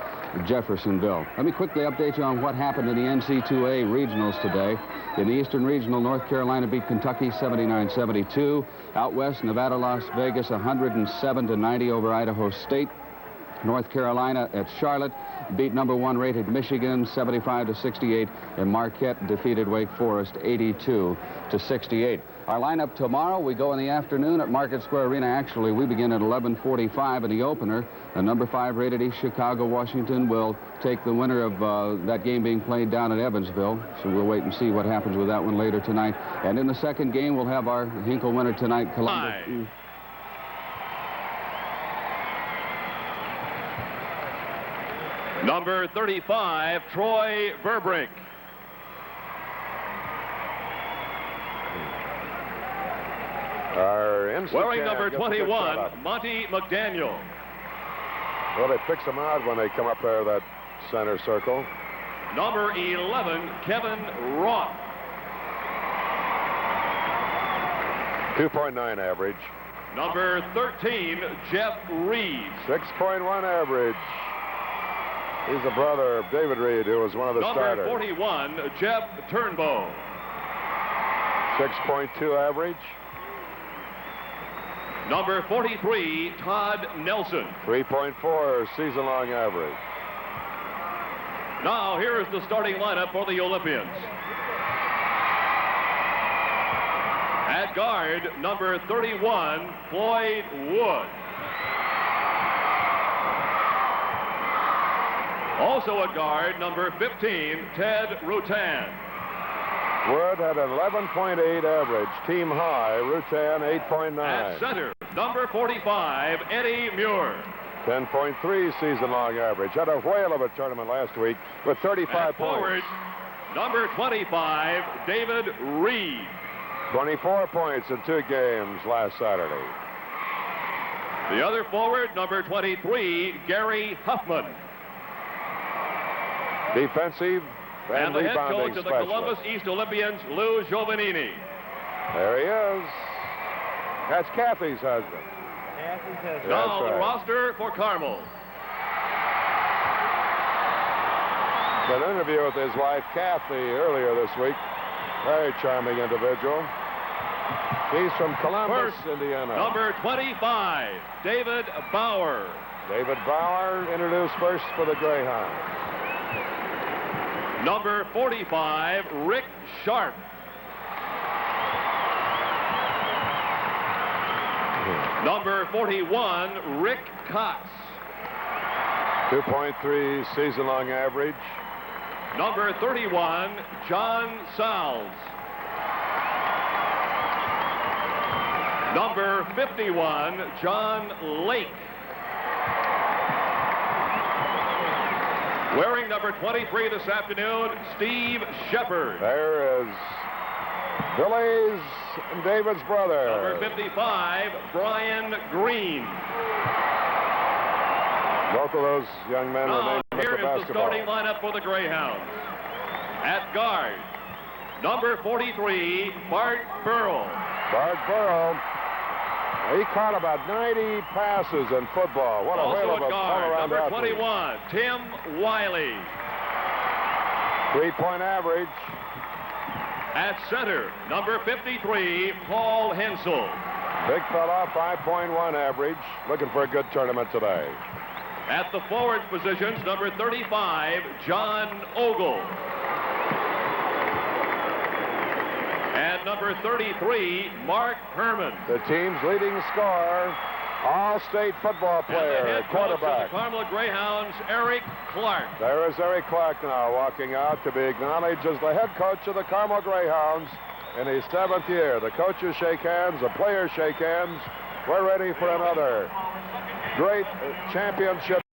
[SPEAKER 6] Jeffersonville. Let me quickly update you on what happened in the NC2A regionals today. In the Eastern Regional, North Carolina beat Kentucky 79-72. Out west, Nevada, Las Vegas 107-90 over Idaho State. North Carolina at Charlotte beat #1 rated Michigan 75-68, and Marquette defeated Wake Forest 82-68. Our lineup tomorrow, we go in the afternoon at Market Square Arena. Actually, we begin at 11:45 in the opener. The #5 rated East Chicago, Washington will take the winner of that game being played down at Evansville. So we'll wait and see what happens with that one later tonight. And in the second game, we'll have our Hinkle winner tonight, Columbus.
[SPEAKER 16] Number 35, Troy Burbrink. Wearing number 21, Monty McDaniel.
[SPEAKER 1] Well, they picks them out when they come up there, that center circle.
[SPEAKER 16] Number 11, Kevin Roth.
[SPEAKER 1] 2.9 average.
[SPEAKER 16] Number 13, Jeff Reed.
[SPEAKER 1] 6.1 average. He's the brother of David Reed, who was one of the starters.
[SPEAKER 16] Number 41, Jeff Turnbow.
[SPEAKER 1] 6.2 average.
[SPEAKER 16] Number 43, Todd Nelson.
[SPEAKER 1] 3.4 season-long average.
[SPEAKER 16] Now, here is the starting lineup for the Olympians. At guard, number 31, Floyd Wood. Also at guard, number 15, Ted Rutan.
[SPEAKER 1] Wood had an 11.8 average, team high. Rutan, 8.9.
[SPEAKER 16] At center, number 45, Eddie Muir.
[SPEAKER 1] 10.3 season-long average. Had a whale of a tournament last week with 35
[SPEAKER 16] forward,
[SPEAKER 1] points.
[SPEAKER 16] Number 25, David Reed.
[SPEAKER 1] 24 points in 2 games last Saturday.
[SPEAKER 16] The other forward, number 23, Gary Huffman.
[SPEAKER 1] Defensive and
[SPEAKER 16] the head
[SPEAKER 1] rebounding
[SPEAKER 16] coach of the
[SPEAKER 1] specialist.
[SPEAKER 16] Columbus East Olympians, Lou Giovannini.
[SPEAKER 1] There he is. That's Kathy's husband.
[SPEAKER 7] Kathy's husband.
[SPEAKER 16] Now
[SPEAKER 1] That's
[SPEAKER 16] the
[SPEAKER 1] right.
[SPEAKER 16] roster for Carmel.
[SPEAKER 1] An interview with his wife, Kathy, earlier this week. Very charming individual. He's from Columbus,
[SPEAKER 16] First,
[SPEAKER 1] Indiana.
[SPEAKER 16] number 25, David Bauer.
[SPEAKER 1] David Bauer introduced first for the Greyhounds.
[SPEAKER 16] Number 45, Rick Sharp. Number 41, Rick Cox.
[SPEAKER 1] 2.3 season-long average.
[SPEAKER 16] Number 31, John Salz. Number 51, John Lake. Wearing number 23 this afternoon, Steve Shepard.
[SPEAKER 1] There is Billy's and David's brother.
[SPEAKER 16] Number 55, Brian Green.
[SPEAKER 1] Both of those young men
[SPEAKER 16] Now,
[SPEAKER 1] remain with
[SPEAKER 16] here
[SPEAKER 1] the
[SPEAKER 16] is the
[SPEAKER 1] basketball.
[SPEAKER 16] starting lineup for the Greyhounds. At guard, number 43, Bart Burrow.
[SPEAKER 1] Bart Burrow. He caught about 90 passes in football. What a whale
[SPEAKER 16] Also
[SPEAKER 1] of
[SPEAKER 16] at
[SPEAKER 1] a
[SPEAKER 16] guard,
[SPEAKER 1] all-around
[SPEAKER 16] number
[SPEAKER 1] athlete.
[SPEAKER 16] 21, Tim Wiley.
[SPEAKER 1] 3-point average.
[SPEAKER 16] At center, number 53, Paul Hensel.
[SPEAKER 1] Big fella, 5.1 average. Looking for a good tournament today.
[SPEAKER 16] At the forward positions, number 35, John Ogle. And number 33, Mark Herman.
[SPEAKER 1] The team's leading scorer, all-state football player,
[SPEAKER 16] and the head
[SPEAKER 1] quarterback.
[SPEAKER 16] coach of the Carmel Greyhounds, Eric Clark.
[SPEAKER 1] There is Eric Clark now walking out to be acknowledged as the head coach of the Carmel Greyhounds in his 7th year. The coaches shake hands, the players shake hands. We're ready for another great championship